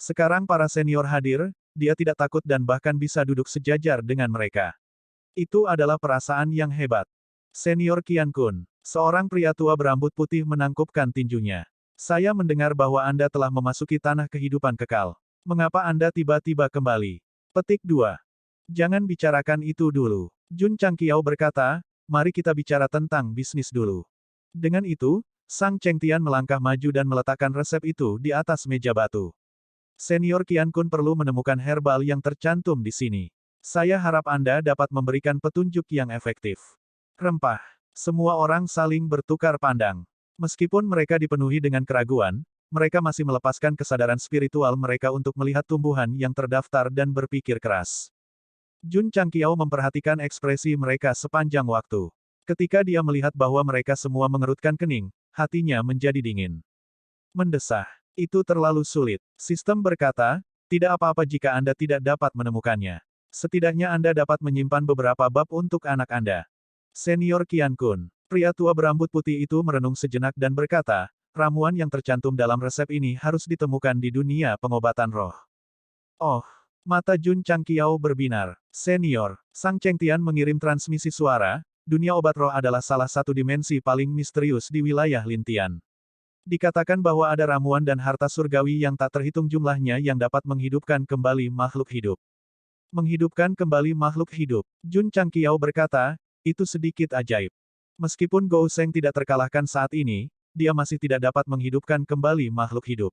Sekarang para senior hadir, dia tidak takut dan bahkan bisa duduk sejajar dengan mereka. Itu adalah perasaan yang hebat. Senior Qian Kun. Seorang pria tua berambut putih menangkupkan tinjunya. "Saya mendengar bahwa Anda telah memasuki tanah kehidupan kekal. Mengapa Anda tiba-tiba kembali?" Petik 2. Jangan bicarakan itu dulu. Jun Changqiao berkata, "Mari kita bicara tentang bisnis dulu." Dengan itu, Sang Chengtian melangkah maju dan meletakkan resep itu di atas meja batu. "Senior Qian Kun perlu menemukan herbal yang tercantum di sini. Saya harap Anda dapat memberikan petunjuk yang efektif." Rempah. Semua orang saling bertukar pandang. Meskipun mereka dipenuhi dengan keraguan, mereka masih melepaskan kesadaran spiritual mereka untuk melihat tumbuhan yang terdaftar dan berpikir keras. Jun Changqiao memperhatikan ekspresi mereka sepanjang waktu. Ketika dia melihat bahwa mereka semua mengerutkan kening, hatinya menjadi dingin. Mendesah. Itu terlalu sulit. Sistem berkata, "Tidak apa-apa jika Anda tidak dapat menemukannya. Setidaknya Anda dapat menyimpan beberapa bab untuk anak Anda." Senior Qian Kun. Pria tua berambut putih itu merenung sejenak dan berkata, "Ramuan yang tercantum dalam resep ini harus ditemukan di dunia pengobatan roh." Oh, mata Jun Changqiao berbinar. "Senior." Sang Chengtian mengirim transmisi suara, "Dunia obat roh adalah salah satu dimensi paling misterius di wilayah Lintian. Dikatakan bahwa ada ramuan dan harta surgawi yang tak terhitung jumlahnya yang dapat menghidupkan kembali makhluk hidup." Menghidupkan kembali makhluk hidup. Jun Changqiao berkata, "Itu sedikit ajaib. Meskipun Gou Sheng tidak terkalahkan saat ini, dia masih tidak dapat menghidupkan kembali makhluk hidup.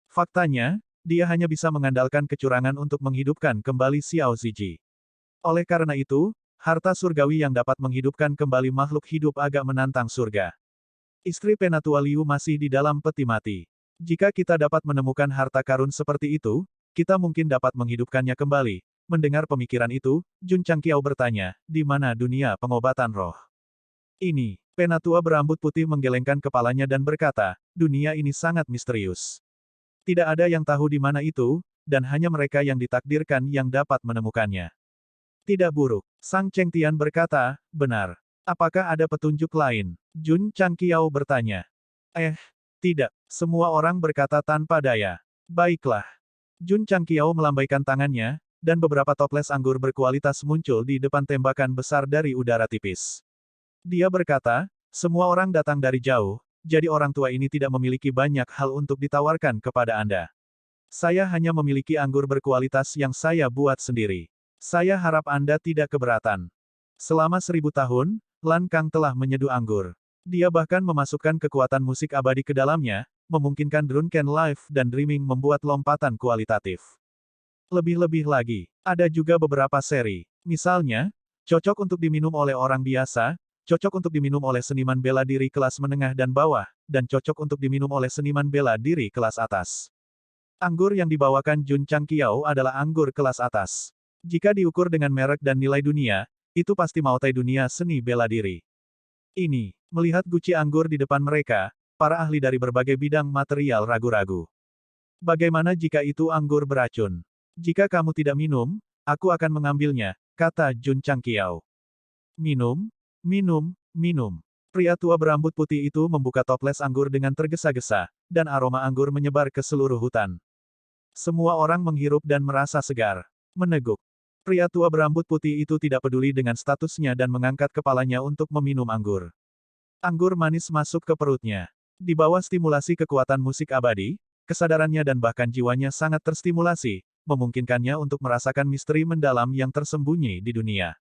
Faktanya, dia hanya bisa mengandalkan kecurangan untuk menghidupkan kembali Xiao Ziji. Oleh karena itu, harta surgawi yang dapat menghidupkan kembali makhluk hidup agak menantang surga." Istri Penatua Liu masih di dalam peti mati. "Jika kita dapat menemukan harta karun seperti itu, kita mungkin dapat menghidupkannya kembali." Mendengar pemikiran itu, Jun Changqiao bertanya, "Di mana dunia pengobatan roh?" "Ini." Penatua berambut putih menggelengkan kepalanya dan berkata, "Dunia ini sangat misterius. Tidak ada yang tahu di mana itu, dan hanya mereka yang ditakdirkan yang dapat menemukannya." "Tidak buruk." Sang Chengtian berkata, "Benar. Apakah ada petunjuk lain?" Jun Changqiao bertanya. Tidak." Semua orang berkata tanpa daya. "Baiklah." Jun Changqiao melambaikan tangannya, dan beberapa toples anggur berkualitas muncul di depan tembakan besar dari udara tipis. Dia berkata, "Semua orang datang dari jauh, jadi orang tua ini tidak memiliki banyak hal untuk ditawarkan kepada Anda. Saya hanya memiliki anggur berkualitas yang saya buat sendiri. Saya harap Anda tidak keberatan." Selama 1000 tahun, Lan Kang telah menyeduh anggur. Dia bahkan memasukkan kekuatan musik abadi ke dalamnya, memungkinkan Drunken Life dan Dreaming membuat lompatan kualitatif. Lebih-lebih lagi, ada juga beberapa seri. Misalnya, cocok untuk diminum oleh orang biasa, cocok untuk diminum oleh seniman bela diri kelas menengah dan bawah, dan cocok untuk diminum oleh seniman bela diri kelas atas. Anggur yang dibawakan Jun Changqiao adalah anggur kelas atas. Jika diukur dengan merek dan nilai dunia, itu pasti mautai dunia seni bela diri. Ini, melihat guci anggur di depan mereka, para ahli dari berbagai bidang material ragu-ragu. Bagaimana jika itu anggur beracun? Jika kamu tidak minum, aku akan mengambilnya, kata Jun Changqiao. Minum, minum, minum. Pria tua berambut putih itu membuka toples anggur dengan tergesa-gesa, dan aroma anggur menyebar ke seluruh hutan. Semua orang menghirup dan merasa segar. Meneguk. Pria tua berambut putih itu tidak peduli dengan statusnya dan mengangkat kepalanya untuk meminum anggur. Anggur manis masuk ke perutnya. Di bawah stimulasi kekuatan musik abadi, kesadarannya dan bahkan jiwanya sangat terstimulasi, memungkinkannya untuk merasakan misteri mendalam yang tersembunyi di dunia.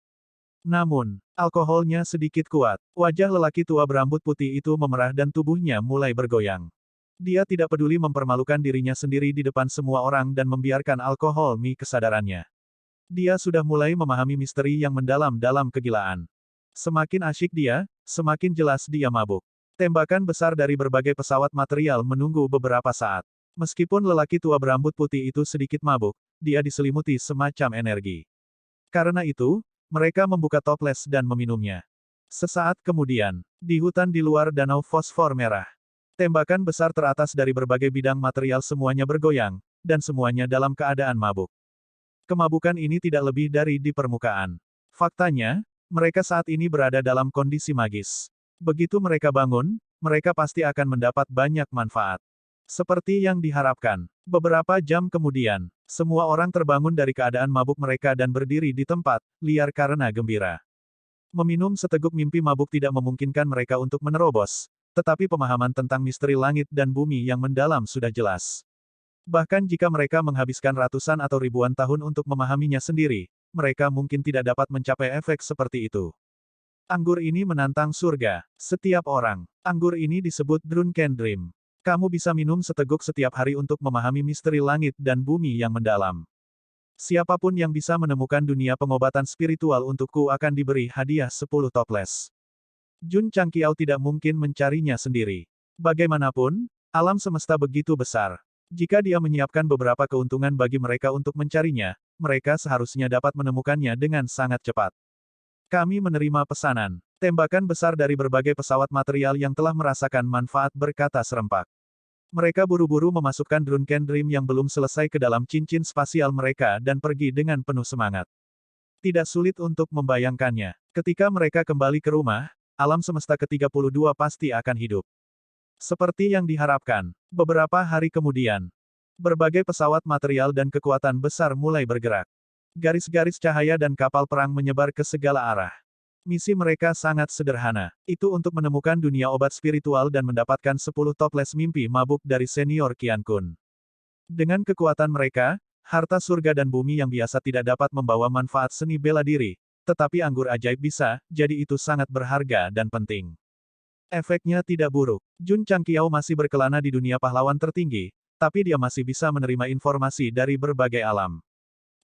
Namun, alkoholnya sedikit kuat. Wajah lelaki tua berambut putih itu memerah dan tubuhnya mulai bergoyang. Dia tidak peduli mempermalukan dirinya sendiri di depan semua orang dan membiarkan alkohol kesadarannya. Dia sudah mulai memahami misteri yang mendalam dalam kegilaan. Semakin asyik dia, semakin jelas dia mabuk. Tembakan besar dari berbagai pesawat material menunggu beberapa saat. Meskipun lelaki tua berambut putih itu sedikit mabuk, dia diselimuti semacam energi. Karena itu, mereka membuka toples dan meminumnya. Sesaat kemudian, di hutan di luar danau fosfor merah. Tembakan besar teratas dari berbagai bidang material semuanya bergoyang, dan semuanya dalam keadaan mabuk. Kemabukan ini tidak lebih dari di permukaan. Faktanya, mereka saat ini berada dalam kondisi magis. Begitu mereka bangun, mereka pasti akan mendapat banyak manfaat. Seperti yang diharapkan. Beberapa jam kemudian, semua orang terbangun dari keadaan mabuk mereka dan berdiri di tempat, liar karena gembira. Meminum seteguk mimpi mabuk tidak memungkinkan mereka untuk menerobos, tetapi pemahaman tentang misteri langit dan bumi yang mendalam sudah jelas. Bahkan jika mereka menghabiskan ratusan atau ribuan tahun untuk memahaminya sendiri, mereka mungkin tidak dapat mencapai efek seperti itu. Anggur ini menantang surga. Setiap orang. Anggur ini disebut Drunken Dream. Kamu bisa minum seteguk setiap hari untuk memahami misteri langit dan bumi yang mendalam. Siapapun yang bisa menemukan dunia pengobatan spiritual untukku akan diberi hadiah 10 toples. Jun Changqiao tidak mungkin mencarinya sendiri. Bagaimanapun, alam semesta begitu besar. Jika dia menyiapkan beberapa keuntungan bagi mereka untuk mencarinya, mereka seharusnya dapat menemukannya dengan sangat cepat. Kami menerima pesanan. Tembakan besar dari berbagai pesawat material yang telah merasakan manfaat berkata serempak. Mereka buru-buru memasukkan Drunken Dream yang belum selesai ke dalam cincin spasial mereka dan pergi dengan penuh semangat. Tidak sulit untuk membayangkannya. Ketika mereka kembali ke rumah, alam semesta ke-32 pasti akan hidup. Seperti yang diharapkan, beberapa hari kemudian, berbagai pesawat material dan kekuatan besar mulai bergerak. Garis-garis cahaya dan kapal perang menyebar ke segala arah. Misi mereka sangat sederhana, itu untuk menemukan dunia obat spiritual dan mendapatkan 10 toples mimpi mabuk dari senior Qian Kun. Dengan kekuatan mereka, harta surga dan bumi yang biasa tidak dapat membawa manfaat seni bela diri, tetapi anggur ajaib bisa, jadi itu sangat berharga dan penting. Efeknya tidak buruk. Jun Changqiao masih berkelana di dunia pahlawan tertinggi, tapi dia masih bisa menerima informasi dari berbagai alam.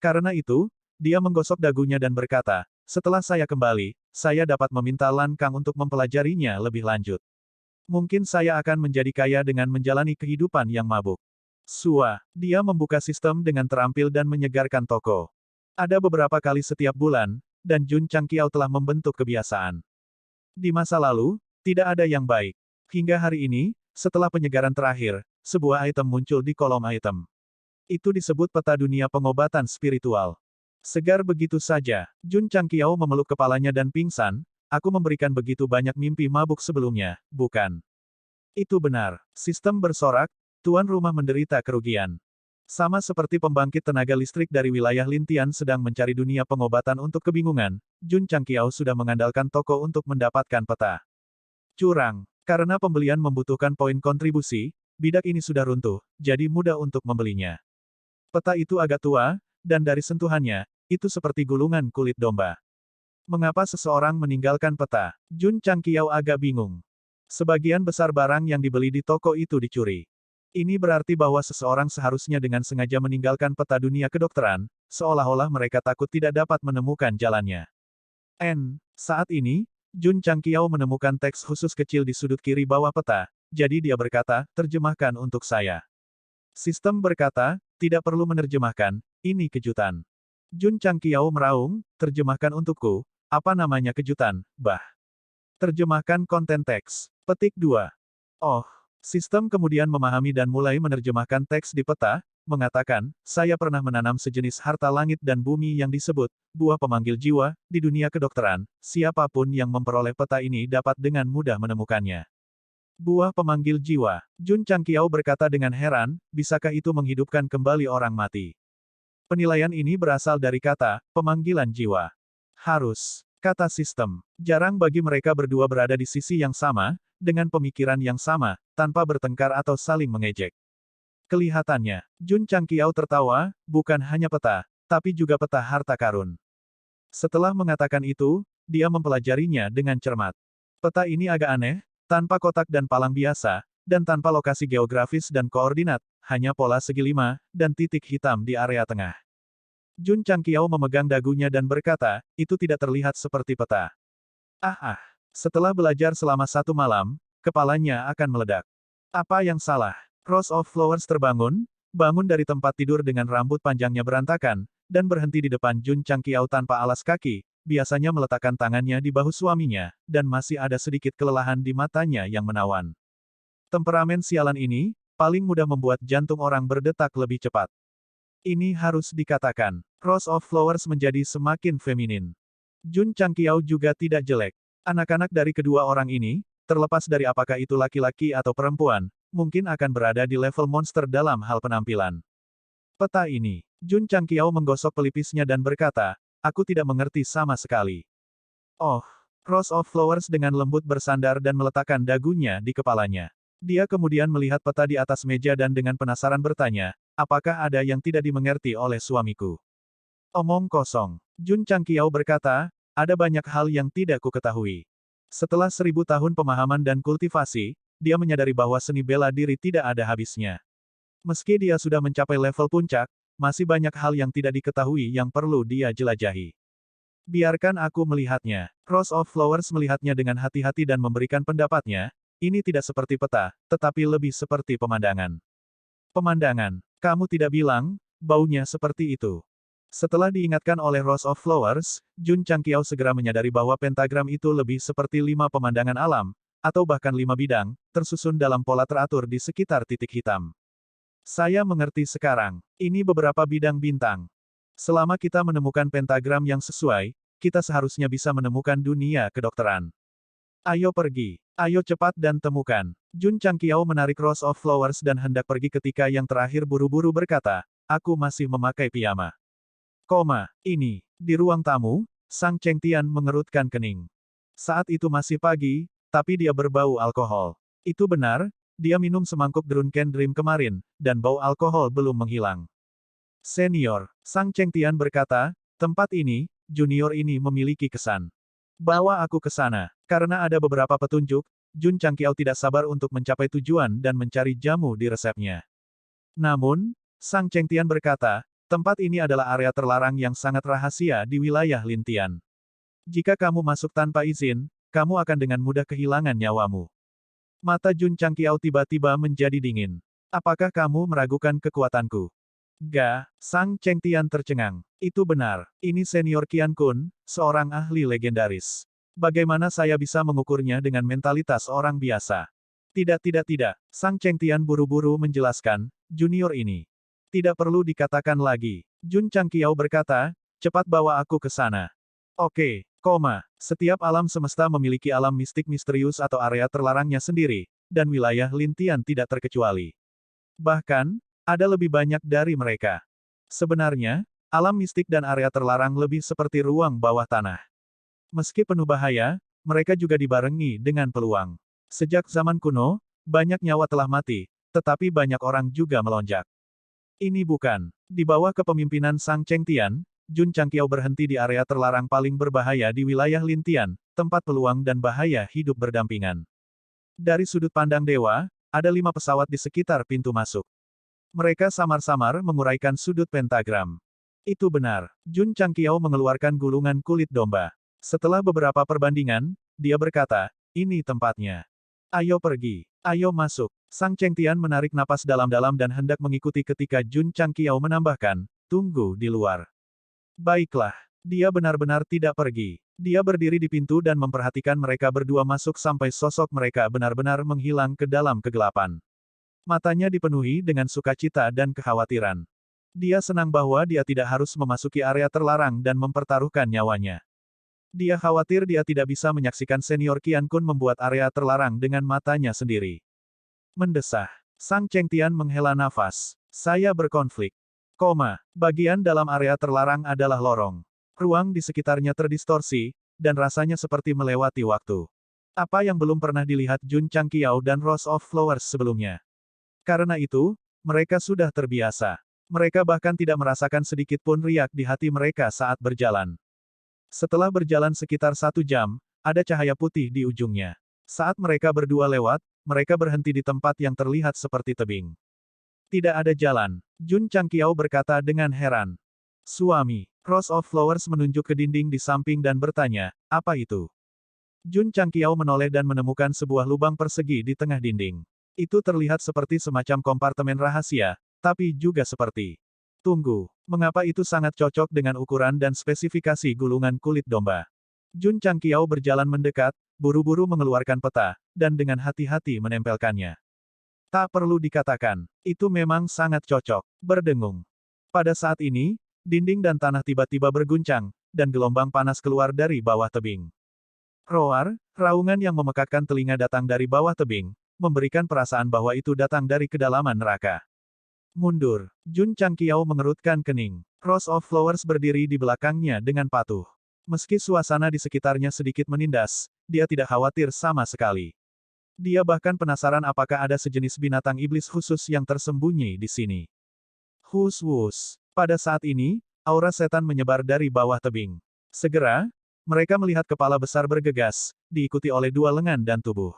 Karena itu, dia menggosok dagunya dan berkata, setelah saya kembali, saya dapat meminta Lan Kang untuk mempelajarinya lebih lanjut. Mungkin saya akan menjadi kaya dengan menjalani kehidupan yang mabuk. Sua, dia membuka sistem dengan terampil dan menyegarkan toko. Ada beberapa kali setiap bulan, dan Jun Changqiao telah membentuk kebiasaan. Di masa lalu, tidak ada yang baik. Hingga hari ini, setelah penyegaran terakhir, sebuah item muncul di kolom item. Itu disebut peta dunia pengobatan spiritual. Segar begitu saja, Jun Changqiao memeluk kepalanya dan pingsan, aku memberikan begitu banyak mimpi mabuk sebelumnya, bukan? Itu benar. Sistem bersorak, tuan rumah menderita kerugian. Sama seperti pembangkit tenaga listrik dari wilayah Lintian sedang mencari dunia pengobatan untuk kebingungan, Jun Changqiao sudah mengandalkan toko untuk mendapatkan peta. Curang. Karena pembelian membutuhkan poin kontribusi, bidak ini sudah runtuh, jadi mudah untuk membelinya. Peta itu agak tua, dan dari sentuhannya, itu seperti gulungan kulit domba. Mengapa seseorang meninggalkan peta? Jun Changqiao agak bingung. Sebagian besar barang yang dibeli di toko itu dicuri. Ini berarti bahwa seseorang seharusnya dengan sengaja meninggalkan peta dunia kedokteran, seolah-olah mereka takut tidak dapat menemukan jalannya. Saat ini, Jun Changqiao menemukan teks khusus kecil di sudut kiri bawah peta, jadi dia berkata, terjemahkan untuk saya. Sistem berkata, tidak perlu menerjemahkan, ini kejutan. Jun Changqiao meraung, terjemahkan untukku, apa namanya kejutan, bah. Terjemahkan konten teks. Petik 2. Oh. Sistem kemudian memahami dan mulai menerjemahkan teks di peta, mengatakan, saya pernah menanam sejenis harta langit dan bumi yang disebut, buah pemanggil jiwa, di dunia kedokteran, siapapun yang memperoleh peta ini dapat dengan mudah menemukannya. Buah pemanggil jiwa. Jun Changqiao berkata dengan heran, bisakah itu menghidupkan kembali orang mati? Penilaian ini berasal dari kata, pemanggilan jiwa. Harus. Kata sistem. Jarang bagi mereka berdua berada di sisi yang sama, dengan pemikiran yang sama, tanpa bertengkar atau saling mengejek. Kelihatannya, Jun Changqiao tertawa, bukan hanya peta, tapi juga peta harta karun. Setelah mengatakan itu, dia mempelajarinya dengan cermat. Peta ini agak aneh, tanpa kotak dan palang biasa, dan tanpa lokasi geografis dan koordinat, hanya pola segi 5, dan titik hitam di area tengah. Jun Changqiao memegang dagunya dan berkata, itu tidak terlihat seperti peta. Setelah belajar selama 1 malam, kepalanya akan meledak. Apa yang salah? Rose of Flowers terbangun, bangun dari tempat tidur dengan rambut panjangnya berantakan, dan berhenti di depan Jun Changqiao tanpa alas kaki, biasanya meletakkan tangannya di bahu suaminya, dan masih ada sedikit kelelahan di matanya yang menawan. Temperamen sialan ini, paling mudah membuat jantung orang berdetak lebih cepat. Ini harus dikatakan, Rose of Flowers menjadi semakin feminin. Jun Changqiao juga tidak jelek. Anak-anak dari kedua orang ini, terlepas dari apakah itu laki-laki atau perempuan, mungkin akan berada di level monster dalam hal penampilan. Peta ini, Jun Changqiao menggosok pelipisnya dan berkata, aku tidak mengerti sama sekali. Oh, Rose of Flowers dengan lembut bersandar dan meletakkan dagunya di kepalanya. Dia kemudian melihat peta di atas meja dan dengan penasaran bertanya, apakah ada yang tidak dimengerti oleh suamiku? Omong kosong. Jun Changqiao berkata, ada banyak hal yang tidak ku ketahui. Setelah 1000 tahun pemahaman dan kultivasi, dia menyadari bahwa seni bela diri tidak ada habisnya. Meski dia sudah mencapai level puncak, masih banyak hal yang tidak diketahui yang perlu dia jelajahi. Biarkan aku melihatnya. Rose of Flowers melihatnya dengan hati-hati dan memberikan pendapatnya, ini tidak seperti peta, tetapi lebih seperti pemandangan. Pemandangan. Kamu tidak bilang, baunya seperti itu. Setelah diingatkan oleh Rose of Flowers, Jun Changqiao segera menyadari bahwa pentagram itu lebih seperti 5 pemandangan alam, atau bahkan 5 bidang, tersusun dalam pola teratur di sekitar titik hitam. Saya mengerti sekarang. Ini beberapa bidang bintang. Selama kita menemukan pentagram yang sesuai, kita seharusnya bisa menemukan dunia kedokteran. Ayo pergi. Ayo cepat dan temukan. Jun Changqiao menarik Rose of Flowers dan hendak pergi ketika yang terakhir buru-buru berkata, aku masih memakai piyama. Ini. Di ruang tamu, Sang Chengtian mengerutkan kening. Saat itu masih pagi, tapi dia berbau alkohol. Itu benar, dia minum semangkuk Drunken Dream kemarin, dan bau alkohol belum menghilang. Senior, Sang Chengtian berkata, tempat ini, junior ini memiliki kesan. Bawa aku ke sana. Karena ada beberapa petunjuk, Jun Changqiao tidak sabar untuk mencapai tujuan dan mencari jamu di resepnya. Namun, Sang Chengtian berkata, tempat ini adalah area terlarang yang sangat rahasia di wilayah Lintian. Jika kamu masuk tanpa izin, kamu akan dengan mudah kehilangan nyawamu. Mata Jun Changqiao tiba-tiba menjadi dingin. Apakah kamu meragukan kekuatanku? Ga, Sang Chengtian tercengang. Itu benar. Ini senior Qian Kun, seorang ahli legendaris. Bagaimana saya bisa mengukurnya dengan mentalitas orang biasa? Tidak. Sang Chengtian buru-buru menjelaskan, junior ini. Tidak perlu dikatakan lagi. Jun Changqiao berkata, cepat bawa aku ke sana. Oke, setiap alam semesta memiliki alam mistik misterius atau area terlarangnya sendiri, dan wilayah Lintian tidak terkecuali. Bahkan, ada lebih banyak dari mereka. Sebenarnya, alam mistik dan area terlarang lebih seperti ruang bawah tanah. Meski penuh bahaya, mereka juga dibarengi dengan peluang. Sejak zaman kuno, banyak nyawa telah mati, tetapi banyak orang juga melonjak. Ini bukan. Di bawah kepemimpinan Sang Chengtian, Jun Changqiao berhenti di area terlarang paling berbahaya di wilayah Lintian, tempat peluang dan bahaya hidup berdampingan. Dari sudut pandang dewa, ada 5 pesawat di sekitar pintu masuk. Mereka samar-samar menguraikan sudut pentagram. Itu benar. Jun Changqiao mengeluarkan gulungan kulit domba. Setelah beberapa perbandingan, dia berkata, ini tempatnya. Ayo pergi. Ayo masuk. Sang Chengtian menarik napas dalam-dalam dan hendak mengikuti ketika Jun Changqiao menambahkan, tunggu di luar. Baiklah. Dia benar-benar tidak pergi. Dia berdiri di pintu dan memperhatikan mereka berdua masuk sampai sosok mereka benar-benar menghilang ke dalam kegelapan. Matanya dipenuhi dengan sukacita dan kekhawatiran. Dia senang bahwa dia tidak harus memasuki area terlarang dan mempertaruhkan nyawanya. Dia khawatir dia tidak bisa menyaksikan senior Qian Kun membuat area terlarang dengan matanya sendiri. Mendesah. Sang Chengtian menghela nafas. Saya berkonflik. Bagian dalam area terlarang adalah lorong. Ruang di sekitarnya terdistorsi, dan rasanya seperti melewati waktu. Apa yang belum pernah dilihat Jun Changqiao dan Rose of Flowers sebelumnya. Karena itu, mereka sudah terbiasa. Mereka bahkan tidak merasakan sedikit pun riak di hati mereka saat berjalan. Setelah berjalan sekitar 1 jam, ada cahaya putih di ujungnya. Saat mereka berdua lewat, mereka berhenti di tempat yang terlihat seperti tebing. Tidak ada jalan. Jun Changqiao berkata dengan heran. Suami. Rose of Flowers menunjuk ke dinding di samping dan bertanya, apa itu? Jun Changqiao menoleh dan menemukan sebuah lubang persegi di tengah dinding. Itu terlihat seperti semacam kompartemen rahasia, tapi juga seperti. Tunggu, mengapa itu sangat cocok dengan ukuran dan spesifikasi gulungan kulit domba? Jun Changqiao berjalan mendekat, buru-buru mengeluarkan peta, dan dengan hati-hati menempelkannya. Tak perlu dikatakan, itu memang sangat cocok, berdengung. Pada saat ini, dinding dan tanah tiba-tiba berguncang, dan gelombang panas keluar dari bawah tebing. Roar, raungan yang memekakkan telinga datang dari bawah tebing, memberikan perasaan bahwa itu datang dari kedalaman neraka. Mundur. Jun Changqiao mengerutkan kening. Rose of Flowers berdiri di belakangnya dengan patuh. Meski suasana di sekitarnya sedikit menindas, dia tidak khawatir sama sekali. Dia bahkan penasaran apakah ada sejenis binatang iblis khusus yang tersembunyi di sini. Hus-hus. Pada saat ini, aura setan menyebar dari bawah tebing. Segera, mereka melihat kepala besar bergegas, diikuti oleh 2 lengan dan tubuh.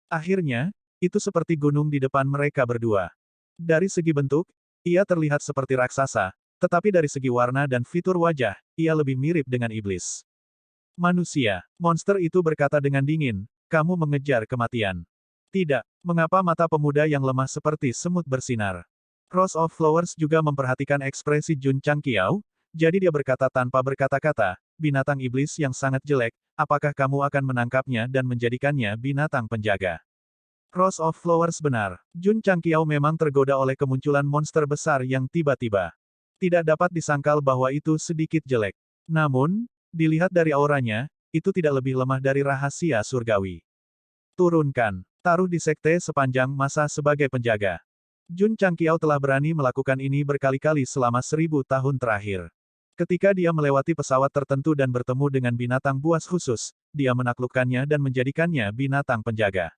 Akhirnya, itu seperti gunung di depan mereka berdua. Dari segi bentuk, ia terlihat seperti raksasa, tetapi dari segi warna dan fitur wajah, ia lebih mirip dengan iblis. Manusia, monster itu berkata dengan dingin, kamu mengejar kematian. Tidak, mengapa mata pemuda yang lemah seperti semut bersinar? Rose of Flowers juga memperhatikan ekspresi Jun Changqiao, jadi dia berkata tanpa berkata-kata, binatang iblis yang sangat jelek, apakah kamu akan menangkapnya dan menjadikannya binatang penjaga? Rose of Flowers benar. Jun Changqiao memang tergoda oleh kemunculan monster besar yang tiba-tiba. Tidak dapat disangkal bahwa itu sedikit jelek. Namun, dilihat dari auranya, itu tidak lebih lemah dari rahasia surgawi. Turunkan. Taruh di sekte sepanjang masa sebagai penjaga. Jun Changqiao telah berani melakukan ini berkali-kali selama 1000 tahun terakhir. Ketika dia melewati pesawat tertentu dan bertemu dengan binatang buas khusus, dia menaklukkannya dan menjadikannya binatang penjaga.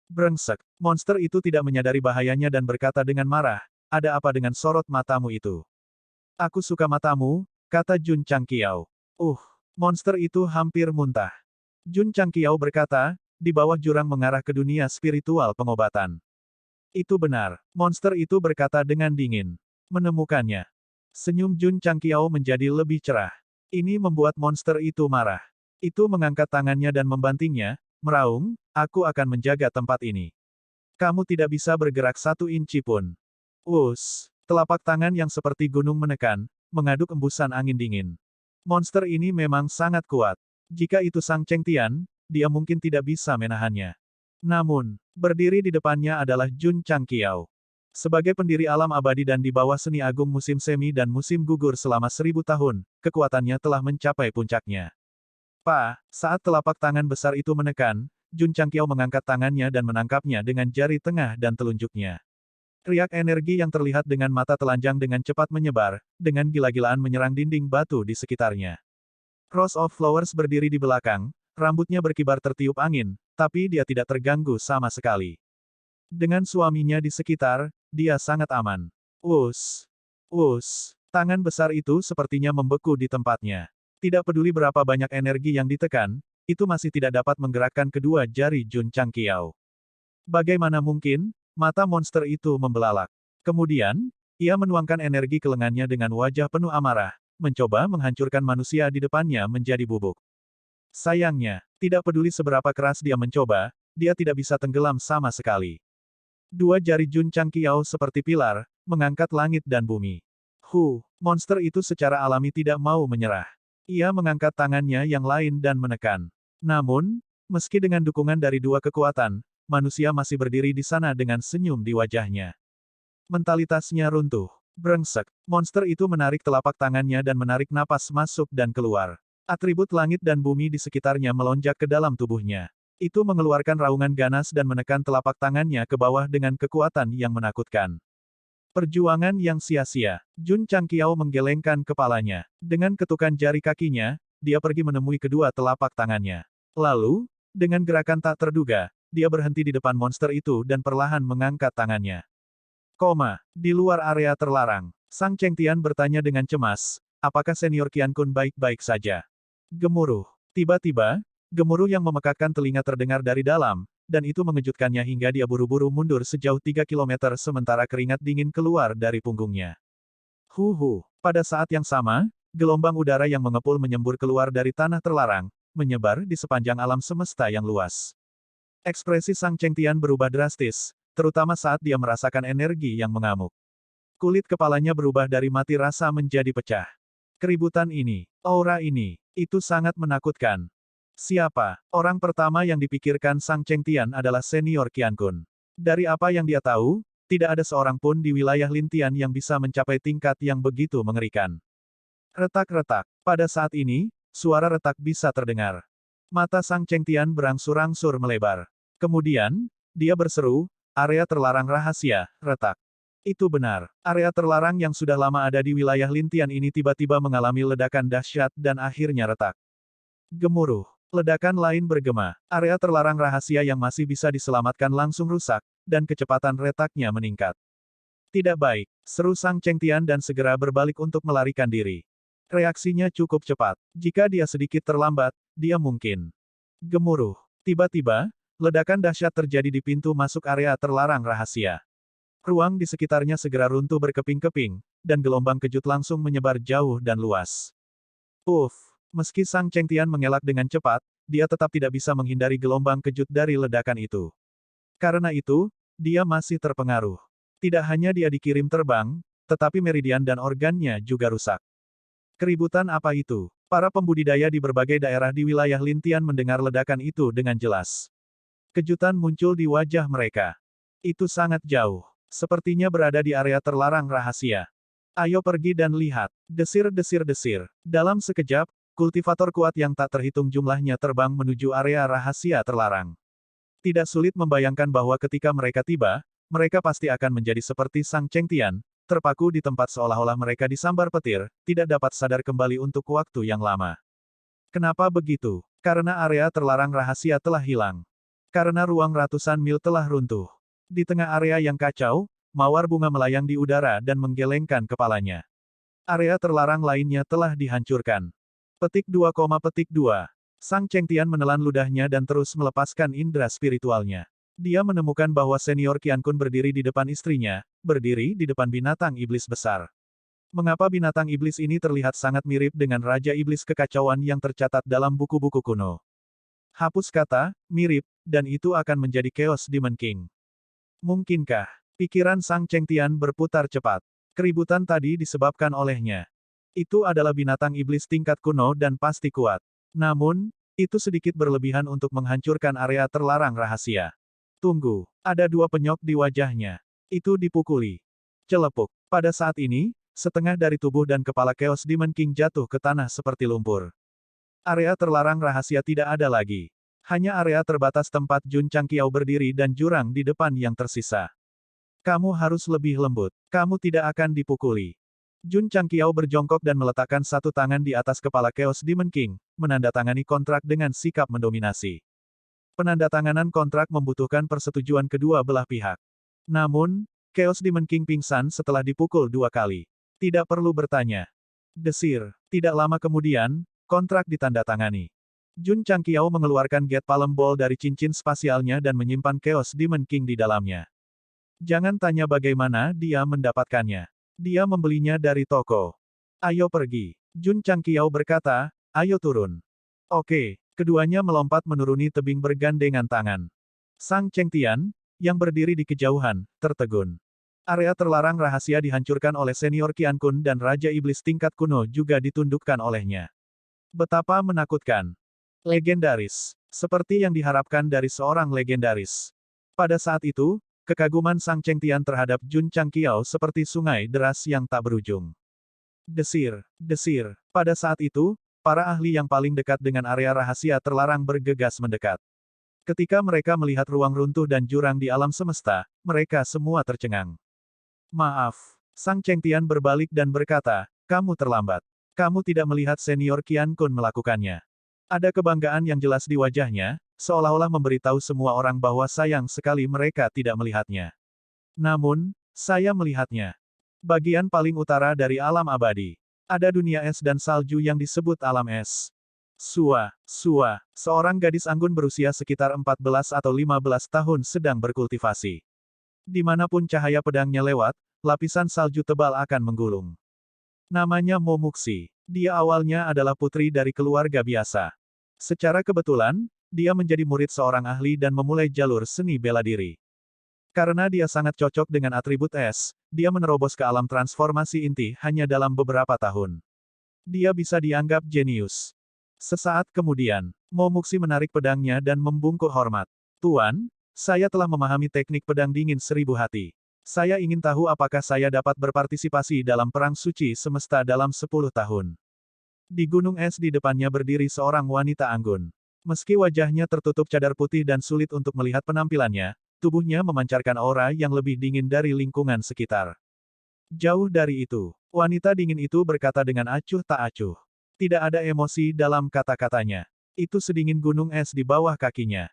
Brengsek. Monster itu tidak menyadari bahayanya dan berkata dengan marah, ada apa dengan sorot matamu itu? Aku suka matamu, kata Jun Changqiao. Monster itu hampir muntah. Jun Changqiao berkata, di bawah jurang mengarah ke dunia spiritual pengobatan. Itu benar. Monster itu berkata dengan dingin. Menemukannya. Senyum Jun Changqiao menjadi lebih cerah. Ini membuat monster itu marah. Itu mengangkat tangannya dan membantingnya, meraung, aku akan menjaga tempat ini. Kamu tidak bisa bergerak 1 inci pun. Telapak tangan yang seperti gunung menekan, mengaduk embusan angin dingin. Monster ini memang sangat kuat. Jika itu Sang Chengtian, dia mungkin tidak bisa menahannya. Namun, berdiri di depannya adalah Jun Changqiao. Sebagai pendiri alam abadi dan di bawah seni agung musim semi dan musim gugur selama 1000 tahun, kekuatannya telah mencapai puncaknya. Saat telapak tangan besar itu menekan, Jun Changqiao mengangkat tangannya dan menangkapnya dengan jari tengah dan telunjuknya. Riak energi yang terlihat dengan mata telanjang dengan cepat menyebar, dengan gila-gilaan menyerang dinding batu di sekitarnya. Rose of Flowers berdiri di belakang, rambutnya berkibar tertiup angin, tapi dia tidak terganggu sama sekali. Dengan suaminya di sekitar, dia sangat aman. Tangan besar itu sepertinya membeku di tempatnya. Tidak peduli berapa banyak energi yang ditekan, itu masih tidak dapat menggerakkan kedua jari Jun Changqiao. Bagaimana mungkin? Mata monster itu membelalak. Kemudian, ia menuangkan energi ke lengannya dengan wajah penuh amarah, mencoba menghancurkan manusia di depannya menjadi bubuk. Sayangnya, tidak peduli seberapa keras dia mencoba, dia tidak bisa tenggelam sama sekali. 2 jari Jun Changqiao seperti pilar, mengangkat langit dan bumi. Monster itu secara alami tidak mau menyerah. Ia mengangkat tangannya yang lain dan menekan. Namun, meski dengan dukungan dari dua kekuatan, manusia masih berdiri di sana dengan senyum di wajahnya. Mentalitasnya runtuh. Brengsek. Monster itu menarik telapak tangannya dan menarik napas masuk dan keluar. Atribut langit dan bumi di sekitarnya melonjak ke dalam tubuhnya. Itu mengeluarkan raungan ganas dan menekan telapak tangannya ke bawah dengan kekuatan yang menakutkan. Perjuangan yang sia-sia. Jun Changqiao menggelengkan kepalanya. Dengan ketukan jari kakinya, dia pergi menemui kedua telapak tangannya. Lalu, dengan gerakan tak terduga, dia berhenti di depan monster itu dan perlahan mengangkat tangannya. Di luar area terlarang. Sang Chengtian bertanya dengan cemas, apakah senior Qian Kun baik-baik saja? Gemuruh. Tiba-tiba, gemuruh yang memekakkan telinga terdengar dari dalam, dan itu mengejutkannya hingga dia buru-buru mundur sejauh 3 kilometer sementara keringat dingin keluar dari punggungnya. Pada saat yang sama, gelombang udara yang mengepul menyembur keluar dari tanah terlarang, menyebar di sepanjang alam semesta yang luas. Ekspresi Sang Chengtian berubah drastis, terutama saat dia merasakan energi yang mengamuk. Kulit kepalanya berubah dari mati rasa menjadi pecah. Keributan ini, aura ini, itu sangat menakutkan. Siapa? Orang pertama yang dipikirkan Sang Chengtian adalah senior Qian Kun. Dari apa yang dia tahu, tidak ada seorang pun di wilayah Lintian yang bisa mencapai tingkat yang begitu mengerikan. Retak-retak. Pada saat ini, suara retak bisa terdengar. Mata Sang Chengtian berangsur-angsur melebar. Kemudian, dia berseru, area terlarang rahasia, retak. Itu benar. Area terlarang yang sudah lama ada di wilayah Lintian ini tiba-tiba mengalami ledakan dahsyat dan akhirnya retak. Gemuruh. Ledakan lain bergema. Area terlarang rahasia yang masih bisa diselamatkan langsung rusak, dan kecepatan retaknya meningkat. Tidak baik, seru Sang Chengtian dan segera berbalik untuk melarikan diri. Reaksinya cukup cepat. Jika dia sedikit terlambat, dia mungkin. Gemuruh. Tiba-tiba, ledakan dahsyat terjadi di pintu masuk area terlarang rahasia. Ruang di sekitarnya segera runtuh berkeping-keping, dan gelombang kejut langsung menyebar jauh dan luas. Meski Sang Chengtian mengelak dengan cepat, dia tetap tidak bisa menghindari gelombang kejut dari ledakan itu. Karena itu, dia masih terpengaruh. Tidak hanya dia dikirim terbang, tetapi meridian dan organnya juga rusak. Keributan apa itu? Para pembudidaya di berbagai daerah di wilayah Lintian mendengar ledakan itu dengan jelas. Kejutan muncul di wajah mereka. Itu sangat jauh. Sepertinya berada di area terlarang rahasia. Ayo pergi dan lihat. Desir-desir-desir. Dalam sekejap, kultivator kuat yang tak terhitung jumlahnya terbang menuju area rahasia terlarang. Tidak sulit membayangkan bahwa ketika mereka tiba, mereka pasti akan menjadi seperti Sang Chengtian, terpaku di tempat seolah-olah mereka disambar petir, tidak dapat sadar kembali untuk waktu yang lama. Kenapa begitu? Karena area terlarang rahasia telah hilang. Karena ruang ratusan mil telah runtuh. Di tengah area yang kacau, mawar bunga melayang di udara dan menggelengkan kepalanya. Area terlarang lainnya telah dihancurkan. Petik 2, Sang Chengtian menelan ludahnya dan terus melepaskan indera spiritualnya. Dia menemukan bahwa senior Qian Kun berdiri di depan istrinya, berdiri di depan binatang iblis besar. Mengapa binatang iblis ini terlihat sangat mirip dengan Raja Iblis Kekacauan yang tercatat dalam buku-buku kuno? Hapus kata, mirip, dan itu akan menjadi Chaos Demon King. Mungkinkah? Pikiran Sang Chengtian berputar cepat. Keributan tadi disebabkan olehnya. Itu adalah binatang iblis tingkat kuno dan pasti kuat. Namun, itu sedikit berlebihan untuk menghancurkan area terlarang rahasia. Tunggu, ada dua penyok di wajahnya. Itu dipukuli. Celepuk. Pada saat ini, setengah dari tubuh dan kepala Chaos Demon King jatuh ke tanah seperti lumpur. Area terlarang rahasia tidak ada lagi. Hanya area terbatas tempat Jun Changqiao berdiri dan jurang di depan yang tersisa. Kamu harus lebih lembut. Kamu tidak akan dipukuli. Jun Changqiao berjongkok dan meletakkan satu tangan di atas kepala Chaos Demon King, menandatangani kontrak dengan sikap mendominasi. Penandatanganan kontrak membutuhkan persetujuan kedua belah pihak. Namun, Chaos Demon King pingsan setelah dipukul 2 kali. Tidak perlu bertanya. Desir. Tidak lama kemudian, kontrak ditandatangani. Jun Changqiao mengeluarkan Get Palm Ball dari cincin spasialnya dan menyimpan Chaos Demon King di dalamnya. Jangan tanya bagaimana dia mendapatkannya. Dia membelinya dari toko. Ayo pergi. Jun Changqiao berkata, ayo turun. Oke. Keduanya melompat menuruni tebing bergandengan tangan. Sang Chengtian, yang berdiri di kejauhan, tertegun. Area terlarang rahasia dihancurkan oleh senior Qian Kun dan Raja Iblis tingkat kuno juga ditundukkan olehnya. Betapa menakutkan. Legendaris. Seperti yang diharapkan dari seorang legendaris. Pada saat itu, kekaguman Sang Chengtian terhadap Jun Changqiao seperti sungai deras yang tak berujung. Desir, desir. Pada saat itu, para ahli yang paling dekat dengan area rahasia terlarang bergegas mendekat. Ketika mereka melihat ruang runtuh dan jurang di alam semesta, mereka semua tercengang. Maaf. Sang Chengtian berbalik dan berkata, kamu terlambat. Kamu tidak melihat senior Qian Kun melakukannya. Ada kebanggaan yang jelas di wajahnya, seolah-olah memberitahu semua orang bahwa sayang sekali mereka tidak melihatnya. Namun, saya melihatnya. Bagian paling utara dari alam abadi. Ada dunia es dan salju yang disebut alam es. Sua, seorang gadis anggun berusia sekitar 14 atau 15 tahun sedang berkultivasi. Dimanapun cahaya pedangnya lewat, lapisan salju tebal akan menggulung. Namanya Momuxi. Dia awalnya adalah putri dari keluarga biasa. Secara kebetulan, dia menjadi murid seorang ahli dan memulai jalur seni bela diri. Karena dia sangat cocok dengan atribut es, dia menerobos ke alam transformasi inti hanya dalam beberapa tahun. Dia bisa dianggap jenius. Sesaat kemudian, Momuxi menarik pedangnya dan membungkuk hormat. Tuan, saya telah memahami teknik pedang dingin 1000 hati. Saya ingin tahu apakah saya dapat berpartisipasi dalam perang suci semesta dalam 10 tahun. Di gunung es di depannya berdiri seorang wanita anggun. Meski wajahnya tertutup cadar putih dan sulit untuk melihat penampilannya, tubuhnya memancarkan aura yang lebih dingin dari lingkungan sekitar. Jauh dari itu, wanita dingin itu berkata dengan acuh tak acuh. Tidak ada emosi dalam kata-katanya. Itu sedingin gunung es di bawah kakinya.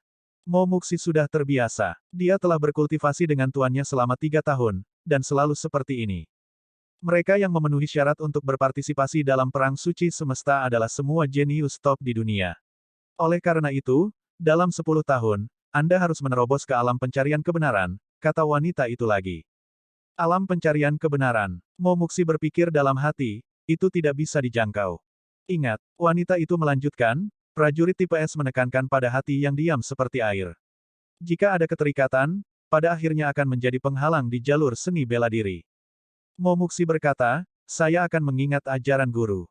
Momuxi sudah terbiasa. Dia telah berkultivasi dengan tuannya selama 3 tahun, dan selalu seperti ini. Mereka yang memenuhi syarat untuk berpartisipasi dalam perang suci semesta adalah semua jenius top di dunia. Oleh karena itu, dalam 10 tahun, Anda harus menerobos ke alam pencarian kebenaran, kata wanita itu lagi. Alam pencarian kebenaran. Momuxi berpikir dalam hati, itu tidak bisa dijangkau. Ingat, wanita itu melanjutkan, prajurit tipe S menekankan pada hati yang diam seperti air. Jika ada keterikatan, pada akhirnya akan menjadi penghalang di jalur seni bela diri. Momuxi berkata, saya akan mengingat ajaran guru.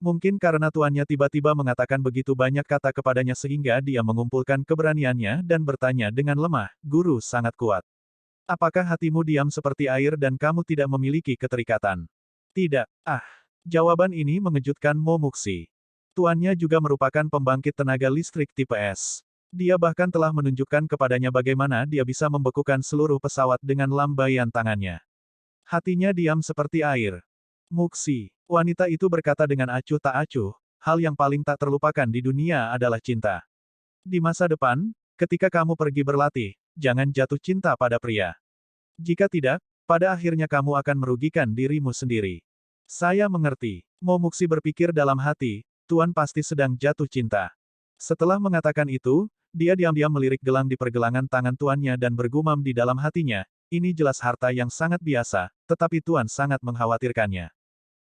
Mungkin karena tuannya tiba-tiba mengatakan begitu banyak kata kepadanya sehingga dia mengumpulkan keberaniannya dan bertanya dengan lemah, guru sangat kuat. Apakah hatimu diam seperti air dan kamu tidak memiliki keterikatan? Tidak. Jawaban ini mengejutkan Momuxi. Tuannya juga merupakan pembangkit tenaga listrik tipe S. Dia bahkan telah menunjukkan kepadanya bagaimana dia bisa membekukan seluruh pesawat dengan lambaian tangannya. Hatinya diam seperti air. Muxi, wanita itu berkata dengan acuh tak acuh, hal yang paling tak terlupakan di dunia adalah cinta. Di masa depan, ketika kamu pergi berlatih, jangan jatuh cinta pada pria. Jika tidak, pada akhirnya kamu akan merugikan dirimu sendiri. Saya mengerti. Momuxi berpikir dalam hati, Tuan pasti sedang jatuh cinta. Setelah mengatakan itu, dia diam-diam melirik gelang di pergelangan tangan tuannya dan bergumam di dalam hatinya, ini jelas harta yang sangat biasa, tetapi Tuan sangat mengkhawatirkannya.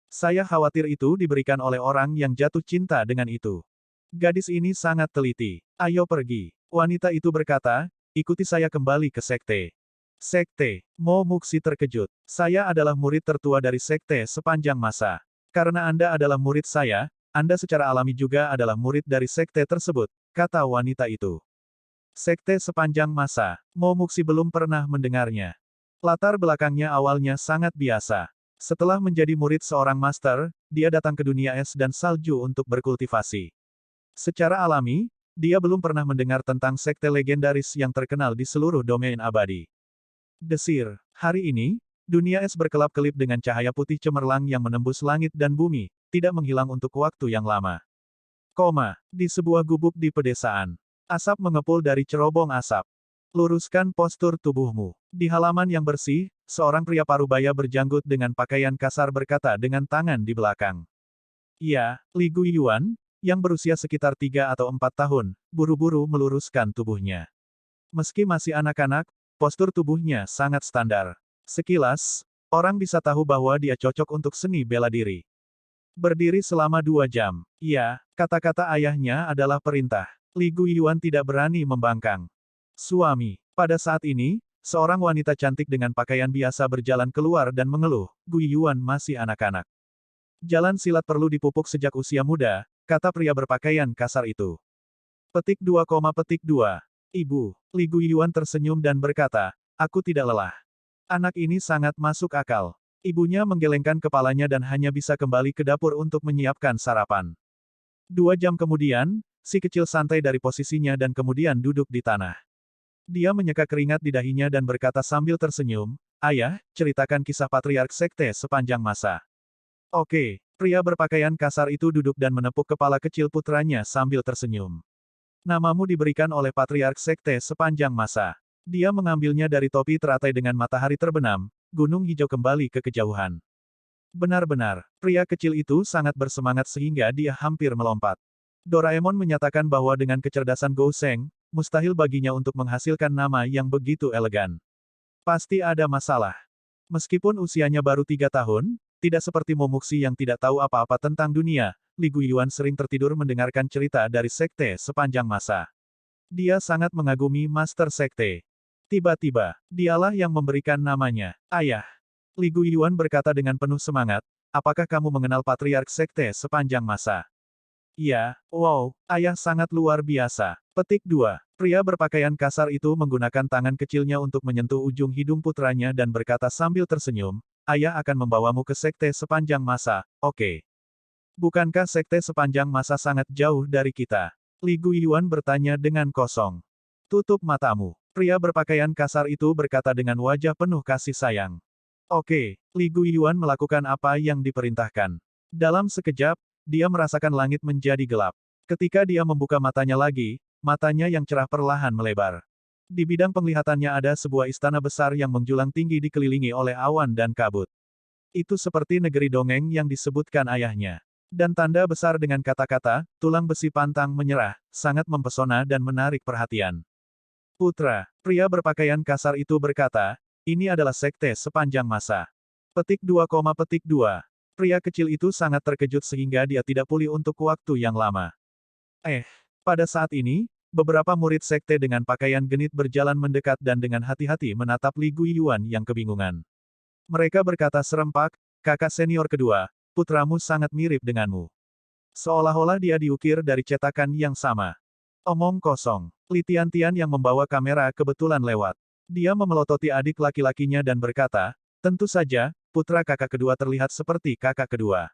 Saya khawatir itu diberikan oleh orang yang jatuh cinta dengan itu. Gadis ini sangat teliti. Ayo pergi. Wanita itu berkata, ikuti saya kembali ke sekte. Sekte. Momuxi terkejut. Saya adalah murid tertua dari sekte sepanjang masa. Karena Anda adalah murid saya, Anda secara alami juga adalah murid dari sekte tersebut, kata wanita itu. Sekte sepanjang masa. Momuxi belum pernah mendengarnya. Latar belakangnya awalnya sangat biasa. Setelah menjadi murid seorang master, dia datang ke dunia es dan salju untuk berkultivasi. Secara alami, dia belum pernah mendengar tentang sekte legendaris yang terkenal di seluruh domain abadi. Desir. Hari ini, dunia es berkelap-kelip dengan cahaya putih cemerlang yang menembus langit dan bumi, tidak menghilang untuk waktu yang lama. Di sebuah gubuk di pedesaan. Asap mengepul dari cerobong asap. Luruskan postur tubuhmu. Di halaman yang bersih, seorang pria parubaya berjanggut dengan pakaian kasar berkata dengan tangan di belakang. Ya, Li Guiyuan, yang berusia sekitar 3 atau 4 tahun, buru-buru meluruskan tubuhnya. Meski masih anak-anak, postur tubuhnya sangat standar. Sekilas, orang bisa tahu bahwa dia cocok untuk seni bela diri. Berdiri selama 2 jam. Ya, kata-kata ayahnya adalah perintah. Li Guiyuan tidak berani membangkang. Suami. Pada saat ini, Seorang wanita cantik dengan pakaian biasa berjalan keluar dan mengeluh, Gui Yuan masih anak-anak. Jalan silat perlu dipupuk sejak usia muda, kata pria berpakaian kasar itu. Petik 2, petik 2. Ibu, Li Guiyuan tersenyum dan berkata, aku tidak lelah. Anak ini sangat masuk akal. Ibunya menggelengkan kepalanya dan hanya bisa kembali ke dapur untuk menyiapkan sarapan. 2 jam kemudian, si kecil santai dari posisinya dan kemudian duduk di tanah. Dia menyeka keringat di dahinya dan berkata sambil tersenyum, ayah, ceritakan kisah patriark sekte sepanjang masa. Oke, pria berpakaian kasar itu duduk dan menepuk kepala kecil putranya sambil tersenyum. Namamu diberikan oleh patriark sekte sepanjang masa. Dia mengambilnya dari topi teratai dengan matahari terbenam, gunung hijau kembali ke kejauhan. Benar-benar, pria kecil itu sangat bersemangat sehingga dia hampir melompat. Doraemon menyatakan bahwa dengan kecerdasan Gou Sheng, mustahil baginya untuk menghasilkan nama yang begitu elegan. Pasti ada masalah. Meskipun usianya baru 3 tahun, tidak seperti Momuxi yang tidak tahu apa-apa tentang dunia, Li Guiyuan sering tertidur mendengarkan cerita dari sekte sepanjang masa. Dia sangat mengagumi Master Sekte. Tiba-tiba, dialah yang memberikan namanya, Ayah. Li Guiyuan berkata dengan penuh semangat, apakah kamu mengenal Patriark Sekte sepanjang masa? Iya, wow, Ayah sangat luar biasa. Petik 2. Pria berpakaian kasar itu menggunakan tangan kecilnya untuk menyentuh ujung hidung putranya dan berkata sambil tersenyum, Ayah akan membawamu ke sekte sepanjang masa, oke. Bukankah sekte sepanjang masa sangat jauh dari kita? Li Guiyuan bertanya dengan kosong. Tutup matamu. Pria berpakaian kasar itu berkata dengan wajah penuh kasih sayang. Oke, Li Guiyuan melakukan apa yang diperintahkan. Dalam sekejap, dia merasakan langit menjadi gelap. Ketika dia membuka matanya lagi, matanya yang cerah perlahan melebar. Di bidang penglihatannya ada sebuah istana besar yang menjulang tinggi dikelilingi oleh awan dan kabut. Itu seperti negeri dongeng yang disebutkan ayahnya. Dan tanda besar dengan kata-kata, tulang besi pantang menyerah, sangat mempesona dan menarik perhatian. Putra, pria berpakaian kasar itu berkata, ini adalah sekte sepanjang masa. Petik 2, petik 2. Pria kecil itu sangat terkejut sehingga dia tidak pulih untuk waktu yang lama. Pada saat ini, beberapa murid sekte dengan pakaian genit berjalan mendekat dan dengan hati-hati menatap Li Guiyuan yang kebingungan. Mereka berkata serempak, kakak senior kedua, putramu sangat mirip denganmu. Seolah-olah dia diukir dari cetakan yang sama. Omong kosong. Li Tiantian yang membawa kamera kebetulan lewat. Dia memelototi adik laki-lakinya dan berkata, tentu saja, putra kakak kedua terlihat seperti kakak kedua.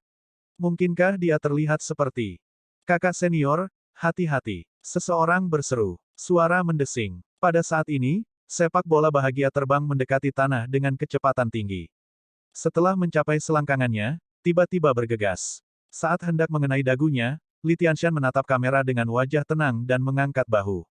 Mungkinkah dia terlihat seperti kakak senior? Hati-hati. Seseorang berseru. Suara mendesing. Pada saat ini, sepak bola bahagia terbang mendekati tanah dengan kecepatan tinggi. Setelah mencapai selangkangannya, tiba-tiba bergegas. Saat hendak mengenai dagunya, Li Tianshan menatap kamera dengan wajah tenang dan mengangkat bahu.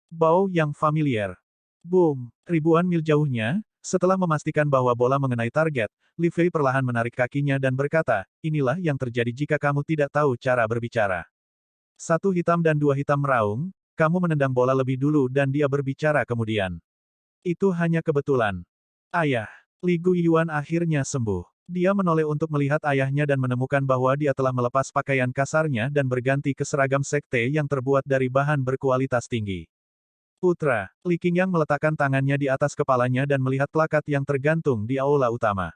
Bau yang familiar. Boom! Ribuan mil jauhnya, setelah memastikan bahwa bola mengenai target, Li Fei perlahan menarik kakinya dan berkata, inilah yang terjadi jika kamu tidak tahu cara berbicara. 1 hitam dan 2 hitam meraung, kamu menendang bola lebih dulu dan dia berbicara kemudian. Itu hanya kebetulan. Ayah. Li Guiyuan akhirnya sembuh. Dia menoleh untuk melihat ayahnya dan menemukan bahwa dia telah melepas pakaian kasarnya dan berganti ke seragam sekte yang terbuat dari bahan berkualitas tinggi. Putra, Li Qingyang meletakkan tangannya di atas kepalanya dan melihat plakat yang tergantung di aula utama.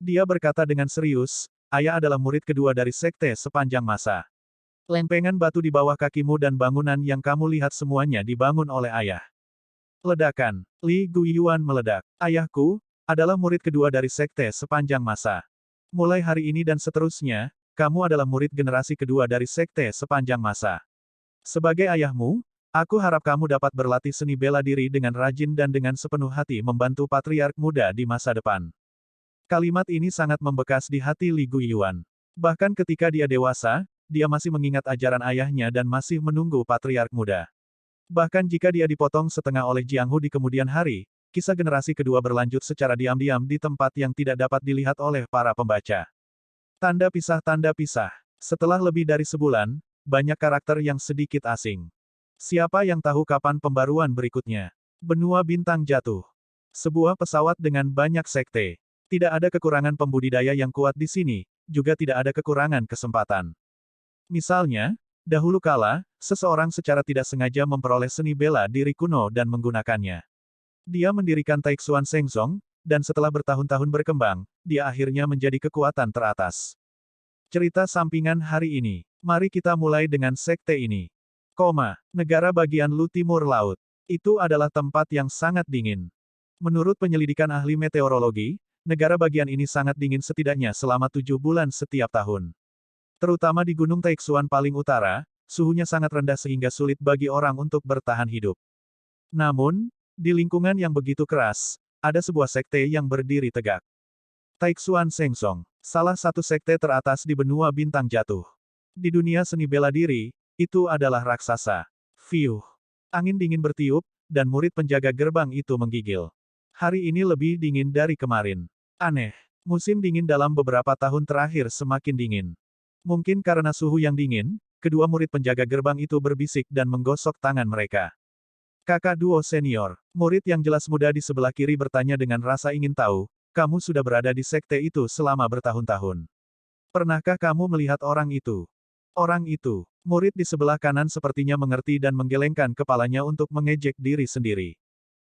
Dia berkata dengan serius, ayah adalah murid kedua dari sekte sepanjang masa. Lempengan batu di bawah kakimu dan bangunan yang kamu lihat semuanya dibangun oleh ayah. Ledakan. Li Guiyuan meledak. Ayahku adalah murid kedua dari sekte sepanjang masa. Mulai hari ini dan seterusnya, kamu adalah murid generasi kedua dari sekte sepanjang masa. Sebagai ayahmu, aku harap kamu dapat berlatih seni bela diri dengan rajin dan dengan sepenuh hati membantu patriark muda di masa depan. Kalimat ini sangat membekas di hati Li Guiyuan. Bahkan ketika dia dewasa, dia masih mengingat ajaran ayahnya dan masih menunggu patriark muda. Bahkan jika dia dipotong setengah oleh Jiang Hu di kemudian hari, kisah generasi kedua berlanjut secara diam-diam di tempat yang tidak dapat dilihat oleh para pembaca. Tanda pisah. Setelah lebih dari sebulan, banyak karakter yang sedikit asing. Siapa yang tahu kapan pembaruan berikutnya? Benua bintang jatuh. Sebuah pesawat dengan banyak sekte. Tidak ada kekurangan pembudidaya yang kuat di sini, juga tidak ada kekurangan kesempatan. Misalnya, dahulu kala, seseorang secara tidak sengaja memperoleh seni bela diri kuno dan menggunakannya. Dia mendirikan Taixuan Shengzong, dan setelah bertahun-tahun berkembang, dia akhirnya menjadi kekuatan teratas. Cerita sampingan hari ini. Mari kita mulai dengan sekte ini. Negara bagian Lu Timur Laut. Itu adalah tempat yang sangat dingin. Menurut penyelidikan ahli meteorologi, negara bagian ini sangat dingin setidaknya selama 7 bulan setiap tahun. Terutama di Gunung Taixuan paling utara, suhunya sangat rendah sehingga sulit bagi orang untuk bertahan hidup. Namun, di lingkungan yang begitu keras, ada sebuah sekte yang berdiri tegak. Taixuan Shengzong, salah satu sekte teratas di benua bintang jatuh. Di dunia seni bela diri, itu adalah raksasa. Fiuh. Angin dingin bertiup, dan murid penjaga gerbang itu menggigil. Hari ini lebih dingin dari kemarin. Aneh. Musim dingin dalam beberapa tahun terakhir semakin dingin. Mungkin karena suhu yang dingin, kedua murid penjaga gerbang itu berbisik dan menggosok tangan mereka. Kakak duo senior, murid yang jelas muda di sebelah kiri bertanya dengan rasa ingin tahu, kamu sudah berada di sekte itu selama bertahun-tahun. Pernahkah kamu melihat orang itu? Orang itu, murid di sebelah kanan sepertinya mengerti dan menggelengkan kepalanya untuk mengejek diri sendiri.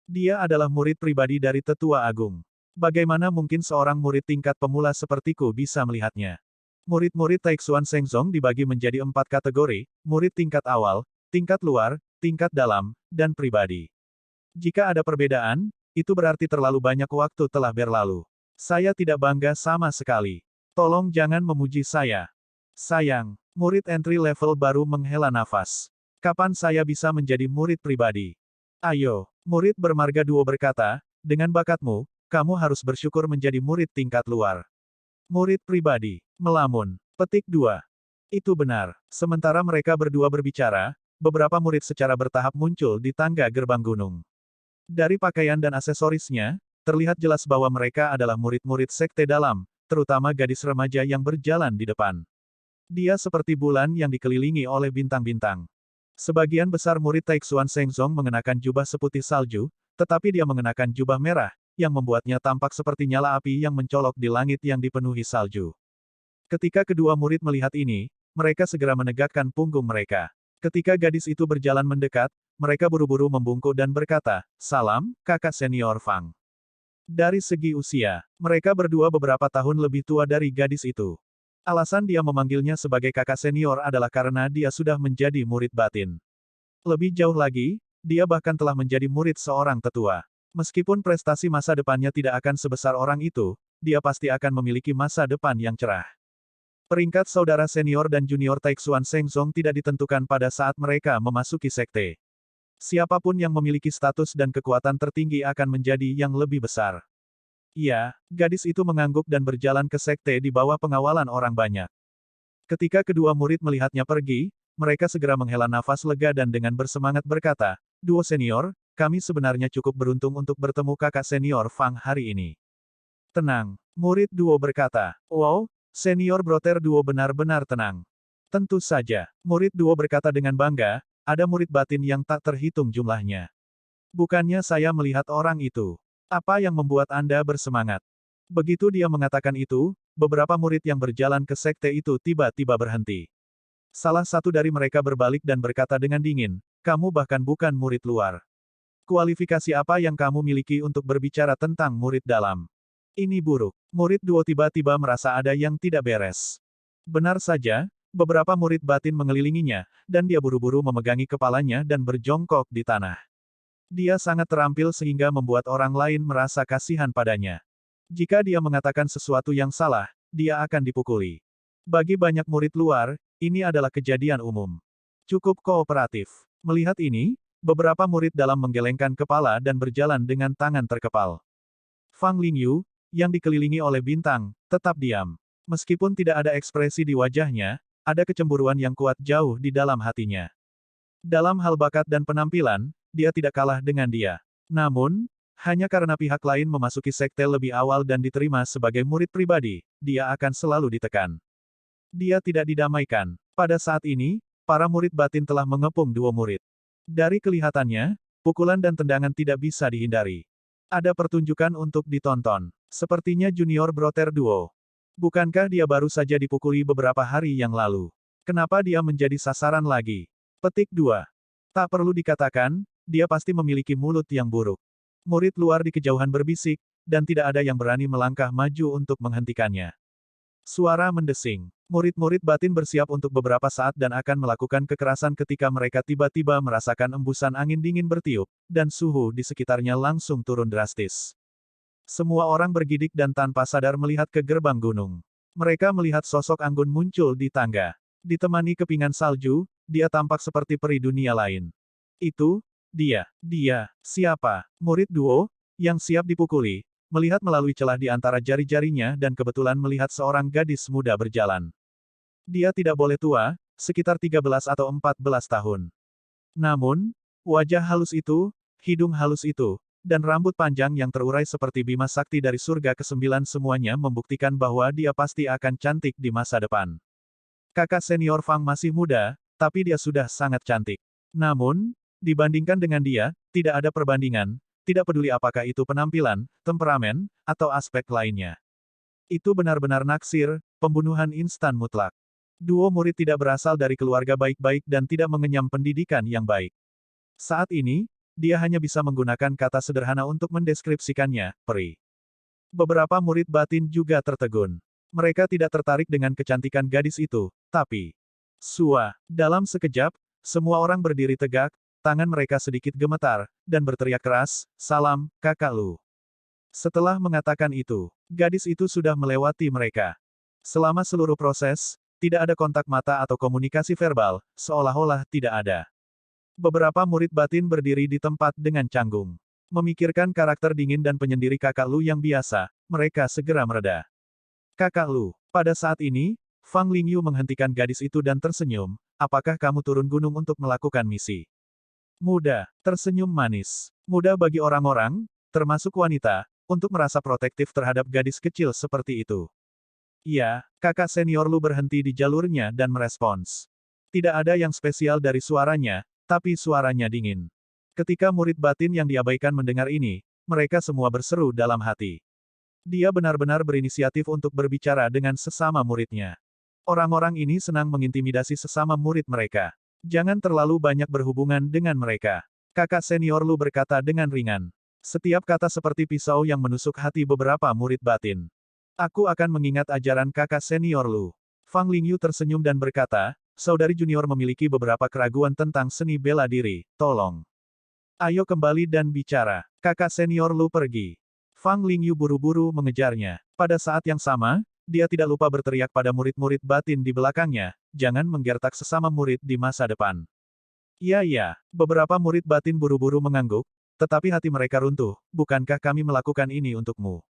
Dia adalah murid pribadi dari Tetua Agung. Bagaimana mungkin seorang murid tingkat pemula sepertiku bisa melihatnya? Murid-murid Taixuan Shengzong dibagi menjadi 4 kategori, murid tingkat awal, tingkat luar, tingkat dalam, dan pribadi. Jika ada perbedaan, itu berarti terlalu banyak waktu telah berlalu. Saya tidak bangga sama sekali. Tolong jangan memuji saya. Sayang, murid entry level baru menghela nafas. Kapan saya bisa menjadi murid pribadi? Ayo, murid bermarga duo berkata, dengan bakatmu, kamu harus bersyukur menjadi murid tingkat luar. Murid pribadi, melamun. Petik 2. Itu benar. Sementara mereka berdua berbicara, beberapa murid secara bertahap muncul di tangga gerbang gunung. Dari pakaian dan aksesorisnya, terlihat jelas bahwa mereka adalah murid-murid sekte dalam, terutama gadis remaja yang berjalan di depan. Dia seperti bulan yang dikelilingi oleh bintang-bintang. Sebagian besar murid Taixuan Shengzong mengenakan jubah seputih salju, tetapi dia mengenakan jubah merah, yang membuatnya tampak seperti nyala api yang mencolok di langit yang dipenuhi salju. Ketika kedua murid melihat ini, mereka segera menegakkan punggung mereka. Ketika gadis itu berjalan mendekat, mereka buru-buru membungkuk dan berkata, "Salam, kakak senior Fang." Dari segi usia, mereka berdua beberapa tahun lebih tua dari gadis itu. Alasan dia memanggilnya sebagai kakak senior adalah karena dia sudah menjadi murid batin. Lebih jauh lagi, dia bahkan telah menjadi murid seorang tetua. Meskipun prestasi masa depannya tidak akan sebesar orang itu, dia pasti akan memiliki masa depan yang cerah. Peringkat saudara senior dan junior Taixuan Shengzong tidak ditentukan pada saat mereka memasuki sekte. Siapapun yang memiliki status dan kekuatan tertinggi akan menjadi yang lebih besar. Iya, gadis itu mengangguk dan berjalan ke sekte di bawah pengawalan orang banyak. Ketika kedua murid melihatnya pergi, mereka segera menghela nafas lega dan dengan bersemangat berkata, "Duo senior, kami sebenarnya cukup beruntung untuk bertemu kakak senior Fang hari ini." Tenang, murid duo berkata. "Wow, senior brother duo benar-benar tenang." Tentu saja, murid duo berkata dengan bangga, ada murid batin yang tak terhitung jumlahnya. Bukannya saya melihat orang itu. Apa yang membuat Anda bersemangat? Begitu dia mengatakan itu, beberapa murid yang berjalan ke sekte itu tiba-tiba berhenti. Salah satu dari mereka berbalik dan berkata dengan dingin, "Kamu bahkan bukan murid luar. Kualifikasi apa yang kamu miliki untuk berbicara tentang murid dalam? Ini buruk." Murid duo tiba-tiba merasa ada yang tidak beres. Benar saja, beberapa murid batin mengelilinginya, dan dia buru-buru memegangi kepalanya dan berjongkok di tanah. Dia sangat terampil sehingga membuat orang lain merasa kasihan padanya. Jika dia mengatakan sesuatu yang salah, dia akan dipukuli. Bagi banyak murid luar, ini adalah kejadian umum. Cukup kooperatif. Melihat ini, beberapa murid dalam menggelengkan kepala dan berjalan dengan tangan terkepal. Fang Lingyu, yang dikelilingi oleh bintang, tetap diam. Meskipun tidak ada ekspresi di wajahnya, ada kecemburuan yang kuat jauh di dalam hatinya. Dalam hal bakat dan penampilan, dia tidak kalah dengan dia. Namun, hanya karena pihak lain memasuki sekte lebih awal dan diterima sebagai murid pribadi, dia akan selalu ditekan. Dia tidak didamaikan. Pada saat ini, para murid batin telah mengepung dua murid. Dari kelihatannya, pukulan dan tendangan tidak bisa dihindari. Ada pertunjukan untuk ditonton. Sepertinya junior brother duo. Bukankah dia baru saja dipukuli beberapa hari yang lalu? Kenapa dia menjadi sasaran lagi? Petik 2. Tak perlu dikatakan, dia pasti memiliki mulut yang buruk. Murid luar di kejauhan berbisik, dan tidak ada yang berani melangkah maju untuk menghentikannya. Suara mendesing. Murid-murid batin bersiap untuk beberapa saat dan akan melakukan kekerasan ketika mereka tiba-tiba merasakan embusan angin dingin bertiup, dan suhu di sekitarnya langsung turun drastis. Semua orang bergidik dan tanpa sadar melihat ke gerbang gunung. Mereka melihat sosok anggun muncul di tangga. Ditemani kepingan salju, dia tampak seperti peri dunia lain. Itu, dia, siapa? Murid duo, yang siap dipukuli, melihat melalui celah di antara jari-jarinya dan kebetulan melihat seorang gadis muda berjalan. Dia tidak boleh tua, sekitar 13 atau 14 tahun. Namun, wajah halus itu, hidung halus itu, dan rambut panjang yang terurai seperti Bima Sakti dari surga ke-9 semuanya membuktikan bahwa dia pasti akan cantik di masa depan. Kakak senior Fang masih muda, tapi dia sudah sangat cantik. Namun, dibandingkan dengan dia, tidak ada perbandingan, tidak peduli apakah itu penampilan, temperamen, atau aspek lainnya. Itu benar-benar naksir, pembunuhan instan mutlak. Duo murid tidak berasal dari keluarga baik-baik dan tidak mengenyam pendidikan yang baik. Saat ini, dia hanya bisa menggunakan kata sederhana untuk mendeskripsikannya, peri. Beberapa murid batin juga tertegun. Mereka tidak tertarik dengan kecantikan gadis itu, tapi... Dalam sekejap, semua orang berdiri tegak, tangan mereka sedikit gemetar, dan berteriak keras, "Salam, Kakak Lu." Setelah mengatakan itu, gadis itu sudah melewati mereka. Selama seluruh proses, tidak ada kontak mata atau komunikasi verbal, seolah-olah tidak ada. Beberapa murid batin berdiri di tempat dengan canggung. Memikirkan karakter dingin dan penyendiri Kakak Lu yang biasa, mereka segera mereda. "Kakak Lu." Pada saat ini, Fang Lingyu menghentikan gadis itu dan tersenyum, "Apakah kamu turun gunung untuk melakukan misi?" Muda, tersenyum manis. Mudah bagi orang-orang, termasuk wanita, untuk merasa protektif terhadap gadis kecil seperti itu. "Iya," kakak senior Lu berhenti di jalurnya dan merespons. Tidak ada yang spesial dari suaranya, tapi suaranya dingin. Ketika murid batin yang diabaikan mendengar ini, mereka semua berseru dalam hati. Dia benar-benar berinisiatif untuk berbicara dengan sesama muridnya. Orang-orang ini senang mengintimidasi sesama murid mereka. Jangan terlalu banyak berhubungan dengan mereka. Kakak senior Lu berkata dengan ringan. Setiap kata seperti pisau yang menusuk hati beberapa murid batin. "Aku akan mengingat ajaran kakak senior Lu." Fang Lingyu tersenyum dan berkata, "Saudari junior memiliki beberapa keraguan tentang seni bela diri, tolong. Ayo kembali dan bicara." Kakak senior Lu pergi. Fang Lingyu buru-buru mengejarnya. Pada saat yang sama, dia tidak lupa berteriak pada murid-murid batin di belakangnya, "Jangan menggertak sesama murid di masa depan." Ya, beberapa murid batin buru-buru mengangguk, tetapi hati mereka runtuh, "Bukankah kami melakukan ini untukmu?"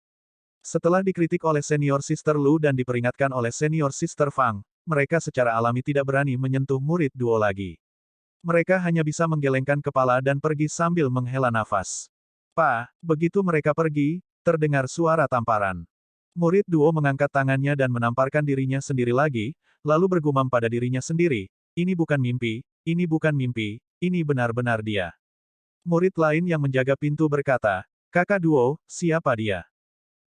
Setelah dikritik oleh senior Sister Lu dan diperingatkan oleh senior Sister Fang, mereka secara alami tidak berani menyentuh murid duo lagi. Mereka hanya bisa menggelengkan kepala dan pergi sambil menghela nafas. Begitu mereka pergi, terdengar suara tamparan. Murid duo mengangkat tangannya dan menamparkan dirinya sendiri lagi, lalu bergumam pada dirinya sendiri, "Ini bukan mimpi, ini bukan mimpi, ini benar-benar dia." Murid lain yang menjaga pintu berkata, "Kakak duo, siapa dia?"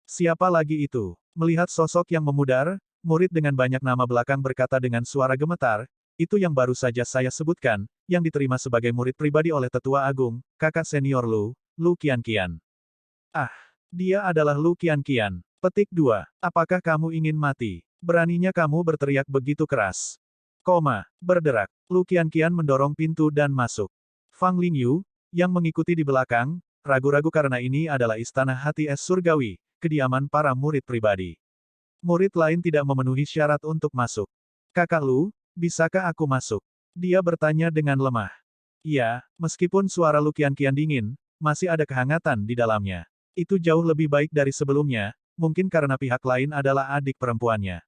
"Siapa lagi itu?" Melihat sosok yang memudar, murid dengan banyak nama belakang berkata dengan suara gemetar, "Itu yang baru saja saya sebutkan, yang diterima sebagai murid pribadi oleh Tetua Agung, kakak senior Lu, Lu Qianqian." "Ah, dia adalah Lu Qianqian." Petik 2. "Apakah kamu ingin mati? Beraninya kamu berteriak begitu keras?" Berderak. Lu Qianqian mendorong pintu dan masuk. Fang Lingyu, yang mengikuti di belakang, ragu-ragu karena ini adalah istana hati es surgawi, kediaman para murid pribadi. Murid lain tidak memenuhi syarat untuk masuk. "Kakak Lu, bisakah aku masuk?" Dia bertanya dengan lemah. "Iya," meskipun suara Lu Qianqian dingin, masih ada kehangatan di dalamnya. Itu jauh lebih baik dari sebelumnya, mungkin karena pihak lain adalah adik perempuannya.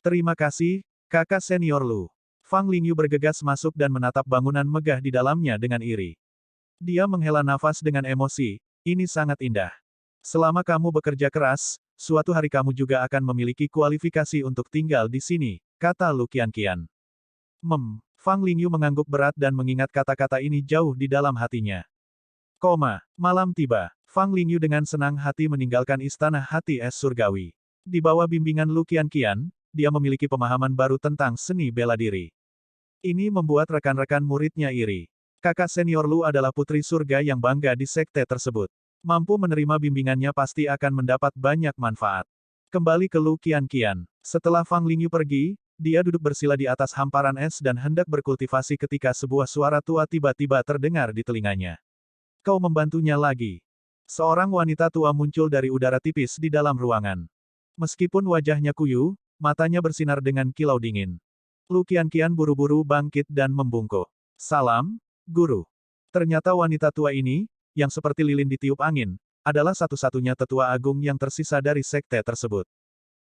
"Terima kasih, kakak senior Lu." Fang Lingyu bergegas masuk dan menatap bangunan megah di dalamnya dengan iri. Dia menghela nafas dengan emosi, "Ini sangat indah. Selama kamu bekerja keras, suatu hari kamu juga akan memiliki kualifikasi untuk tinggal di sini," kata Lu Qianqian. Fang Lingyu mengangguk berat dan mengingat kata-kata ini jauh di dalam hatinya. Malam tiba. Fang Lingyu dengan senang hati meninggalkan istana hati es surgawi. Di bawah bimbingan Lu Qianqian, dia memiliki pemahaman baru tentang seni bela diri. Ini membuat rekan-rekan muridnya iri. Kakak senior Lu adalah putri surga yang bangga di sekte tersebut. Mampu menerima bimbingannya pasti akan mendapat banyak manfaat. Kembali ke Lu Qianqian. Setelah Fang Lingyu pergi, dia duduk bersila di atas hamparan es dan hendak berkultivasi ketika sebuah suara tua tiba-tiba terdengar di telinganya. Kau membantunya lagi. Seorang wanita tua muncul dari udara tipis di dalam ruangan. Meskipun wajahnya kuyu, matanya bersinar dengan kilau dingin. Lu Qianqian buru-buru bangkit dan membungkuk. Salam, Guru. Ternyata wanita tua ini, yang seperti lilin ditiup angin, adalah satu-satunya tetua agung yang tersisa dari sekte tersebut.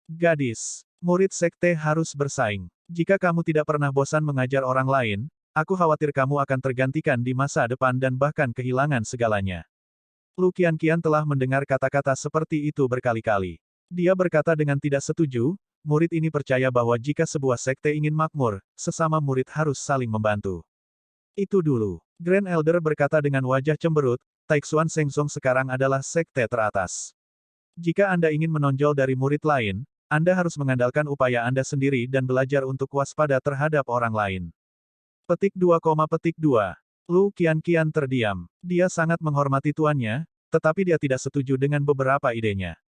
Gadis, murid sekte harus bersaing. Jika kamu tidak pernah bosan mengajar orang lain, aku khawatir kamu akan tergantikan di masa depan dan bahkan kehilangan segalanya. Lu Qianqian telah mendengar kata-kata seperti itu berkali-kali. Dia berkata dengan tidak setuju, murid ini percaya bahwa jika sebuah sekte ingin makmur, sesama murid harus saling membantu. Itu dulu. Grand Elder berkata dengan wajah cemberut, Taixuan Shengzong sekarang adalah sekte teratas. Jika Anda ingin menonjol dari murid lain, Anda harus mengandalkan upaya Anda sendiri dan belajar untuk waspada terhadap orang lain. Petik 2, petik 2. Lu Qianqian terdiam. Dia sangat menghormati tuannya, tetapi dia tidak setuju dengan beberapa idenya.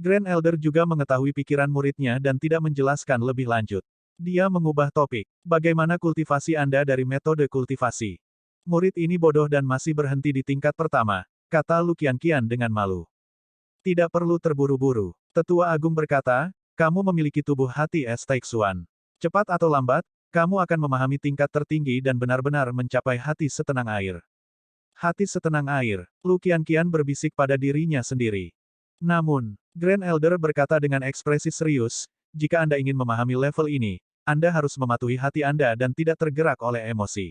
Grand Elder juga mengetahui pikiran muridnya dan tidak menjelaskan lebih lanjut. Dia mengubah topik. Bagaimana kultivasi Anda dari metode kultivasi? Murid ini bodoh dan masih berhenti di tingkat pertama, kata Lu Qianqian dengan malu. Tidak perlu terburu-buru. Tetua Agung berkata, kamu memiliki tubuh hati es Taixuan. Cepat atau lambat, kamu akan memahami tingkat tertinggi dan benar-benar mencapai hati setenang air. Hati setenang air, Lu Qianqian berbisik pada dirinya sendiri. Namun, Grand Elder berkata dengan ekspresi serius, jika Anda ingin memahami level ini, Anda harus mematuhi hati Anda dan tidak tergerak oleh emosi.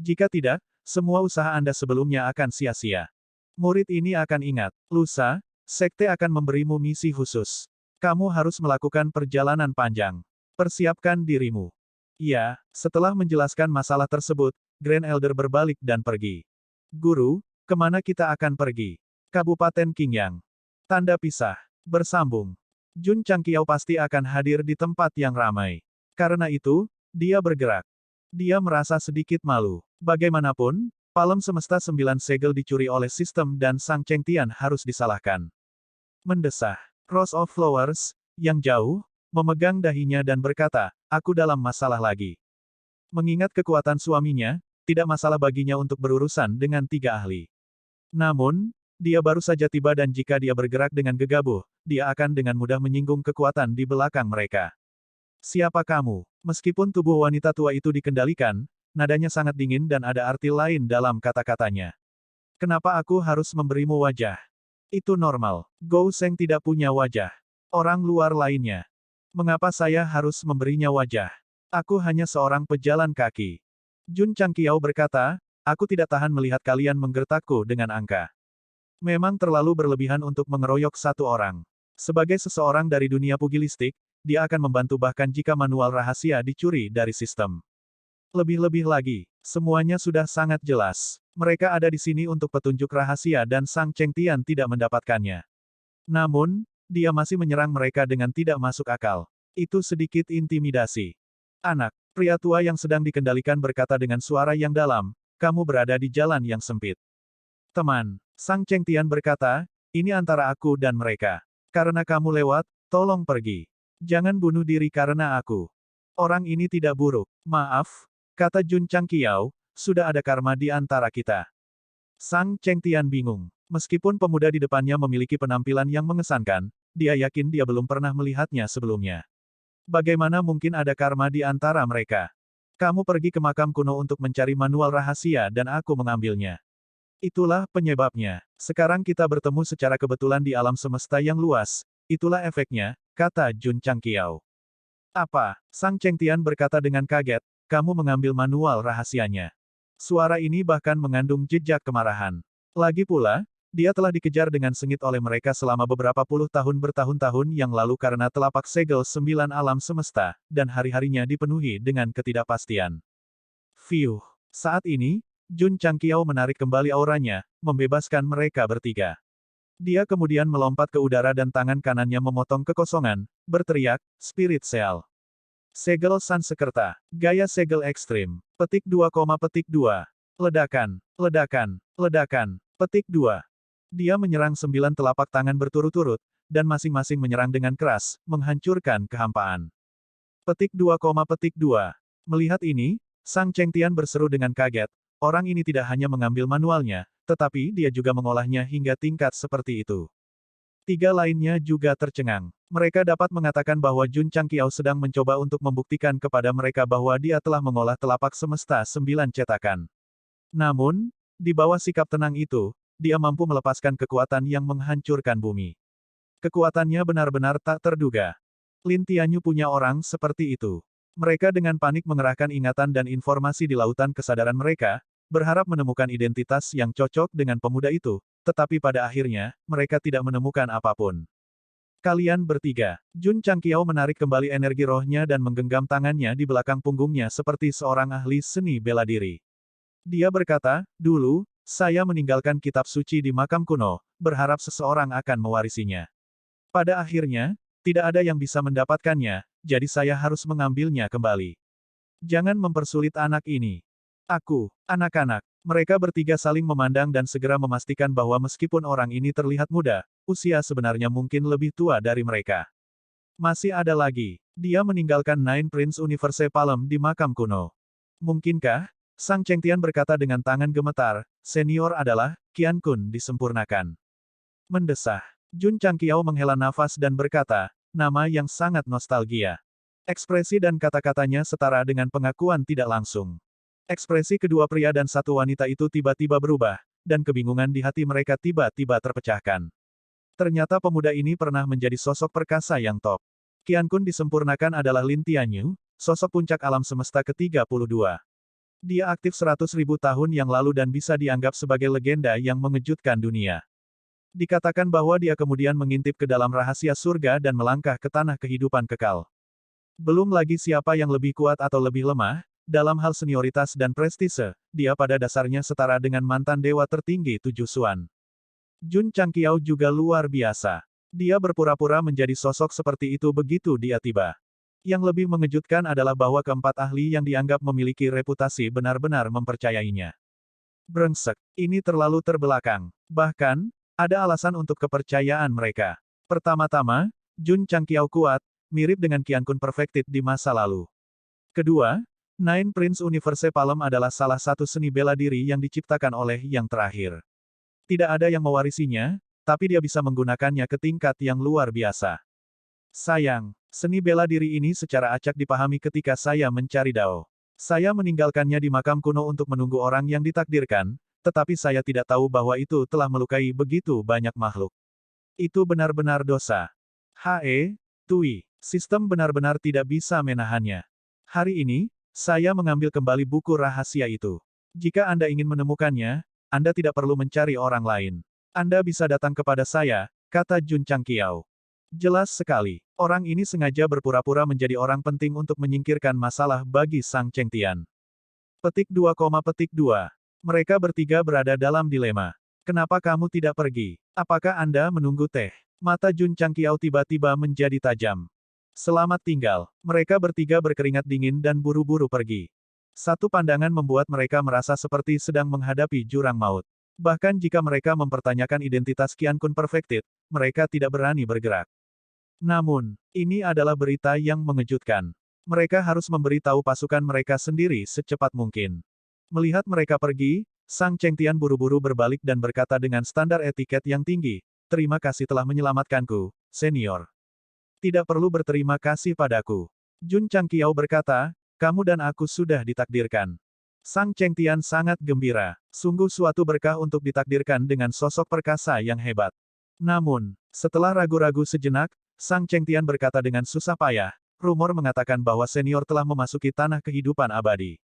Jika tidak, semua usaha Anda sebelumnya akan sia-sia. Murid ini akan ingat, lusa, sekte akan memberimu misi khusus. Kamu harus melakukan perjalanan panjang. Persiapkan dirimu. Ya, setelah menjelaskan masalah tersebut, Grand Elder berbalik dan pergi. Guru, kemana kita akan pergi? Kabupaten Qingyang. Tanda pisah. Bersambung. Jun Changqiao pasti akan hadir di tempat yang ramai. Karena itu, dia bergerak. Dia merasa sedikit malu. Bagaimanapun, palem semesta 9 segel dicuri oleh sistem dan Sang Chengtian harus disalahkan. Mendesah. Rose of Flowers, yang jauh, memegang dahinya dan berkata, aku dalam masalah lagi. Mengingat kekuatan suaminya, tidak masalah baginya untuk berurusan dengan 3 ahli. Namun, dia baru saja tiba dan jika dia bergerak dengan gegabah, dia akan dengan mudah menyinggung kekuatan di belakang mereka. Siapa kamu? Meskipun tubuh wanita tua itu dikendalikan, nadanya sangat dingin dan ada arti lain dalam kata-katanya. Kenapa aku harus memberimu wajah? Itu normal. Gou Sheng tidak punya wajah. Orang luar lainnya. Mengapa saya harus memberinya wajah? Aku hanya seorang pejalan kaki. Jun Changqiao berkata, aku tidak tahan melihat kalian menggertakku dengan angka. Memang terlalu berlebihan untuk mengeroyok satu orang. Sebagai seseorang dari dunia pugilistik, dia akan membantu bahkan jika manual rahasia dicuri dari sistem. Lebih-lebih lagi, semuanya sudah sangat jelas. Mereka ada di sini untuk petunjuk rahasia dan Sang Chengtian tidak mendapatkannya. Namun, dia masih menyerang mereka dengan tidak masuk akal. Itu sedikit intimidasi. Anak, pria tua yang sedang dikendalikan berkata dengan suara yang dalam, kamu berada di jalan yang sempit. Teman, Sang Chengtian berkata, ini antara aku dan mereka. Karena kamu lewat, tolong pergi. Jangan bunuh diri karena aku. Orang ini tidak buruk. Maaf, kata Jun Changqiao, sudah ada karma di antara kita. Sang Chengtian bingung. Meskipun pemuda di depannya memiliki penampilan yang mengesankan, dia yakin dia belum pernah melihatnya sebelumnya. Bagaimana mungkin ada karma di antara mereka? Kamu pergi ke makam kuno untuk mencari manual rahasia dan aku mengambilnya. Itulah penyebabnya. Sekarang kita bertemu secara kebetulan di alam semesta yang luas. Itulah efeknya, kata Jun Changqiao. Apa? Sang Chengtian berkata dengan kaget, kamu mengambil manual rahasianya. Suara ini bahkan mengandung jejak kemarahan. Lagi pula, dia telah dikejar dengan sengit oleh mereka selama beberapa puluh tahun bertahun-tahun yang lalu karena telapak segel 9 alam semesta, dan hari-harinya dipenuhi dengan ketidakpastian. Fiuh. Saat ini, Jun Changqiao menarik kembali auranya, membebaskan mereka bertiga. Dia kemudian melompat ke udara dan tangan kanannya memotong kekosongan, berteriak, Spirit Seal. Segel Sansekerta. Gaya segel ekstrim. Petik 2, petik 2. Ledakan, ledakan, ledakan. Petik 2. Dia menyerang 9 telapak tangan berturut-turut, dan masing-masing menyerang dengan keras, menghancurkan kehampaan. Petik 2,2. Melihat ini, Sang Chengtian berseru dengan kaget, orang ini tidak hanya mengambil manualnya, tetapi dia juga mengolahnya hingga tingkat seperti itu. 3 lainnya juga tercengang. Mereka dapat mengatakan bahwa Jun Changqiao sedang mencoba untuk membuktikan kepada mereka bahwa dia telah mengolah telapak semesta 9 cetakan. Namun, di bawah sikap tenang itu, dia mampu melepaskan kekuatan yang menghancurkan bumi. Kekuatannya benar-benar tak terduga. Lin Tianyu punya orang seperti itu. Mereka dengan panik mengerahkan ingatan dan informasi di lautan kesadaran mereka, berharap menemukan identitas yang cocok dengan pemuda itu, tetapi pada akhirnya, mereka tidak menemukan apapun. Kalian bertiga. Jun Changqiao menarik kembali energi rohnya dan menggenggam tangannya di belakang punggungnya seperti seorang ahli seni bela diri. Dia berkata, dulu, saya meninggalkan kitab suci di makam kuno, berharap seseorang akan mewarisinya. Pada akhirnya, tidak ada yang bisa mendapatkannya, jadi saya harus mengambilnya kembali. Jangan mempersulit anak ini. Aku, anak-anak. Mereka bertiga saling memandang dan segera memastikan bahwa meskipun orang ini terlihat muda, usia sebenarnya mungkin lebih tua dari mereka. Masih ada lagi. Dia meninggalkan Nine Prince Universe Palem di makam kuno. Mungkinkah? Sang Chengtian berkata dengan tangan gemetar, senior adalah, Qian Kun disempurnakan. Mendesah. Jun Changqiao menghela nafas dan berkata, nama yang sangat nostalgia. Ekspresi dan kata-katanya setara dengan pengakuan tidak langsung. Ekspresi kedua pria dan satu wanita itu tiba-tiba berubah, dan kebingungan di hati mereka tiba-tiba terpecahkan. Ternyata pemuda ini pernah menjadi sosok perkasa yang top. Qian Kun disempurnakan adalah Lin Tianyu, sosok puncak alam semesta ke-32. Dia aktif 100.000 tahun yang lalu dan bisa dianggap sebagai legenda yang mengejutkan dunia. Dikatakan bahwa dia kemudian mengintip ke dalam rahasia surga dan melangkah ke tanah kehidupan kekal. Belum lagi siapa yang lebih kuat atau lebih lemah, dalam hal senioritas dan prestise, dia pada dasarnya setara dengan mantan dewa tertinggi 7 Suan. Jun Changqiao juga luar biasa. Dia berpura-pura menjadi sosok seperti itu begitu dia tiba. Yang lebih mengejutkan adalah bahwa keempat ahli yang dianggap memiliki reputasi benar-benar mempercayainya. Brengsek, ini terlalu terbelakang. Bahkan, ada alasan untuk kepercayaan mereka. Pertama-tama, Jun Changqiao kuat, mirip dengan Qian Kun Perfected di masa lalu. Kedua, Nine Prince Universe Palem adalah salah satu seni bela diri yang diciptakan oleh yang terakhir. Tidak ada yang mewarisinya, tapi dia bisa menggunakannya ke tingkat yang luar biasa. Sayang, seni bela diri ini secara acak dipahami ketika saya mencari Dao. Saya meninggalkannya di makam kuno untuk menunggu orang yang ditakdirkan, tetapi saya tidak tahu bahwa itu telah melukai begitu banyak makhluk. Itu benar-benar dosa. Tui, sistem benar-benar tidak bisa menahannya. Hari ini, saya mengambil kembali buku rahasia itu. Jika Anda ingin menemukannya, Anda tidak perlu mencari orang lain. Anda bisa datang kepada saya, kata Jun Changqiao. Jelas sekali, orang ini sengaja berpura-pura menjadi orang penting untuk menyingkirkan masalah bagi Sang Chengtian. Petik 2, Mereka bertiga berada dalam dilema. Kenapa kamu tidak pergi? Apakah Anda menunggu teh? Mata Jun Changqiao tiba-tiba menjadi tajam. Selamat tinggal. Mereka bertiga berkeringat dingin dan buru-buru pergi. Satu pandangan membuat mereka merasa seperti sedang menghadapi jurang maut. Bahkan jika mereka mempertanyakan identitas Qian Kun Perfected, mereka tidak berani bergerak. Namun, ini adalah berita yang mengejutkan. Mereka harus memberitahu pasukan mereka sendiri secepat mungkin. Melihat mereka pergi, Sang Chengtian buru-buru berbalik dan berkata dengan standar etiket yang tinggi, terima kasih telah menyelamatkanku, senior. Tidak perlu berterima kasih padaku. Jun Changqiao berkata, kamu dan aku sudah ditakdirkan. Sang Chengtian sangat gembira. Sungguh suatu berkah untuk ditakdirkan dengan sosok perkasa yang hebat. Namun, setelah ragu-ragu sejenak, Sang Chengtian berkata dengan susah payah, rumor mengatakan bahwa senior telah memasuki tanah kehidupan abadi.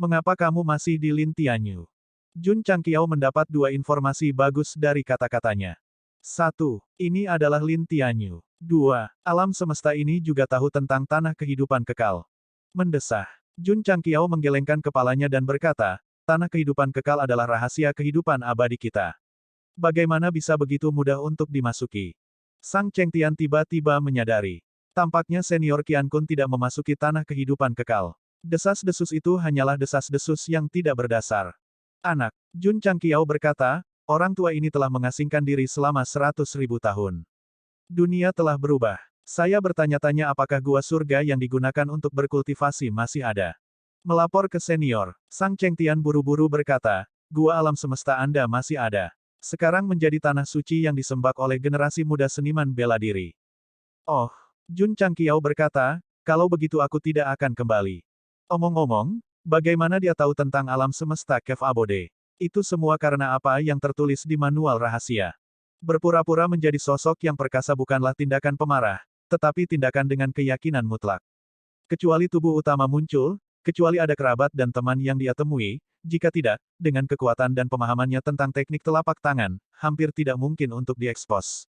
Mengapa kamu masih di Lin Tianyu? Jun Changqiao mendapat dua informasi bagus dari kata-katanya. 1. Ini adalah Lin Tianyu. 2. Alam semesta ini juga tahu tentang tanah kehidupan kekal. Mendesah. Jun Changqiao menggelengkan kepalanya dan berkata, tanah kehidupan kekal adalah rahasia kehidupan abadi kita. Bagaimana bisa begitu mudah untuk dimasuki? Sang Chengtian tiba-tiba menyadari. Tampaknya senior Qian Kun tidak memasuki tanah kehidupan kekal. Desas-desus itu hanyalah desas-desus yang tidak berdasar. Anak, Jun Changqiao berkata, orang tua ini telah mengasingkan diri selama 100.000 tahun. Dunia telah berubah. Saya bertanya-tanya apakah gua surga yang digunakan untuk berkultivasi masih ada. Melapor ke senior, Sang Chengtian buru-buru berkata, gua alam semesta Anda masih ada. Sekarang menjadi tanah suci yang disembah oleh generasi muda seniman bela diri. Oh, Jun Changqiao berkata, kalau begitu aku tidak akan kembali. Omong-omong, bagaimana dia tahu tentang alam semesta Cave Abode? Itu semua karena apa yang tertulis di manual rahasia. Berpura-pura menjadi sosok yang perkasa bukanlah tindakan pemarah, tetapi tindakan dengan keyakinan mutlak. Kecuali tubuh utama muncul, kecuali ada kerabat dan teman yang dia temui, jika tidak, dengan kekuatan dan pemahamannya tentang teknik telapak tangan, hampir tidak mungkin untuk diekspos.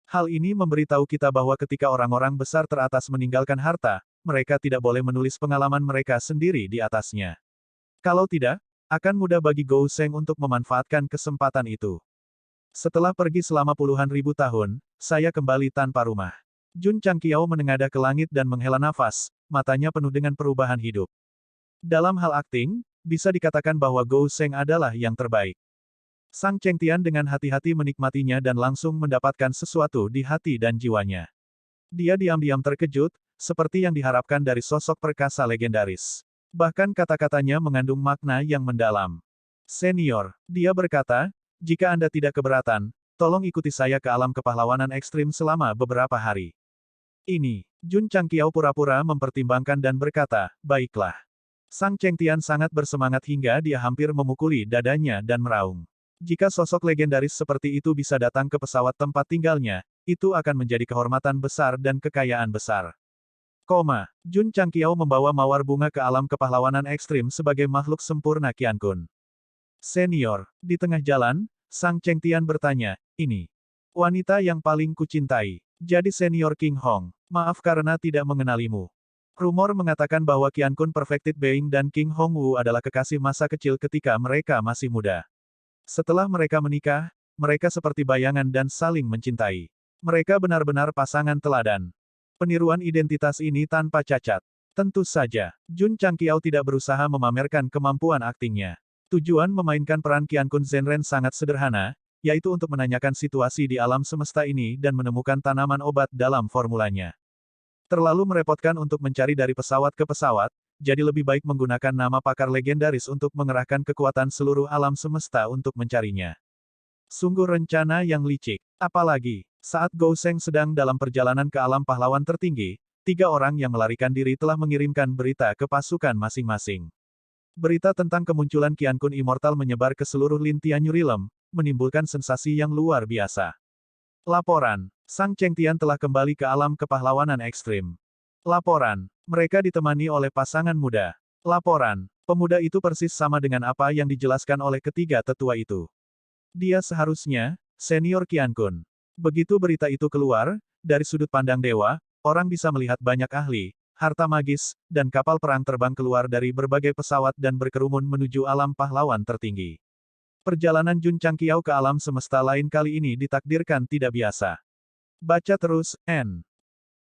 Hal ini memberitahu kita bahwa ketika orang-orang besar teratas meninggalkan harta, mereka tidak boleh menulis pengalaman mereka sendiri di atasnya. Kalau tidak, akan mudah bagi Gou Sheng untuk memanfaatkan kesempatan itu. Setelah pergi selama puluhan ribu tahun, saya kembali tanpa rumah. Jun Changqiao menengadah ke langit dan menghela nafas, matanya penuh dengan perubahan hidup. Dalam hal akting, bisa dikatakan bahwa Gou Sheng adalah yang terbaik. Sang Chengtian dengan hati-hati menikmatinya dan langsung mendapatkan sesuatu di hati dan jiwanya. Dia diam-diam terkejut, seperti yang diharapkan dari sosok perkasa legendaris. Bahkan kata-katanya mengandung makna yang mendalam. Senior, dia berkata, jika Anda tidak keberatan, tolong ikuti saya ke alam kepahlawanan ekstrim selama beberapa hari. Ini, Jun Changqiao pura-pura mempertimbangkan dan berkata, baiklah. Sang Chengtian sangat bersemangat hingga dia hampir memukuli dadanya dan meraung. Jika sosok legendaris seperti itu bisa datang ke pesawat tempat tinggalnya, itu akan menjadi kehormatan besar dan kekayaan besar. Jun Changqiao membawa mawar bunga ke alam kepahlawanan ekstrim sebagai makhluk sempurna Qian Kun. Senior, di tengah jalan, Sang Chengtian bertanya, ini wanita yang paling kucintai. Jadi senior King Hong, maaf karena tidak mengenalimu. Rumor mengatakan bahwa Qian Kun Perfected Being dan King Hong Wu adalah kekasih masa kecil ketika mereka masih muda. Setelah mereka menikah, mereka seperti bayangan dan saling mencintai. Mereka benar-benar pasangan teladan. Peniruan identitas ini tanpa cacat. Tentu saja, Jun Changqiao tidak berusaha memamerkan kemampuan aktingnya. Tujuan memainkan peran Qian Kun Zhenren sangat sederhana, yaitu untuk menanyakan situasi di alam semesta ini dan menemukan tanaman obat dalam formulanya. Terlalu merepotkan untuk mencari dari pesawat ke pesawat, jadi lebih baik menggunakan nama pakar legendaris untuk mengerahkan kekuatan seluruh alam semesta untuk mencarinya. Sungguh rencana yang licik. Apalagi, saat Gou Sheng sedang dalam perjalanan ke alam pahlawan tertinggi, 3 orang yang melarikan diri telah mengirimkan berita ke pasukan masing-masing. Berita tentang kemunculan Qian Kun Immortal menyebar ke seluruh Lin Tianyu Realm, menimbulkan sensasi yang luar biasa. Laporan, Sang Chengtian telah kembali ke alam kepahlawanan ekstrim. Laporan, mereka ditemani oleh pasangan muda. Laporan, pemuda itu persis sama dengan apa yang dijelaskan oleh ketiga tetua itu. Dia seharusnya, senior Qian Kun. Begitu berita itu keluar, dari sudut pandang dewa, orang bisa melihat banyak ahli, harta magis, dan kapal perang terbang keluar dari berbagai pesawat dan berkerumun menuju alam pahlawan tertinggi. Perjalanan Jun Changqiao ke alam semesta lain kali ini ditakdirkan tidak biasa. Baca terus, N.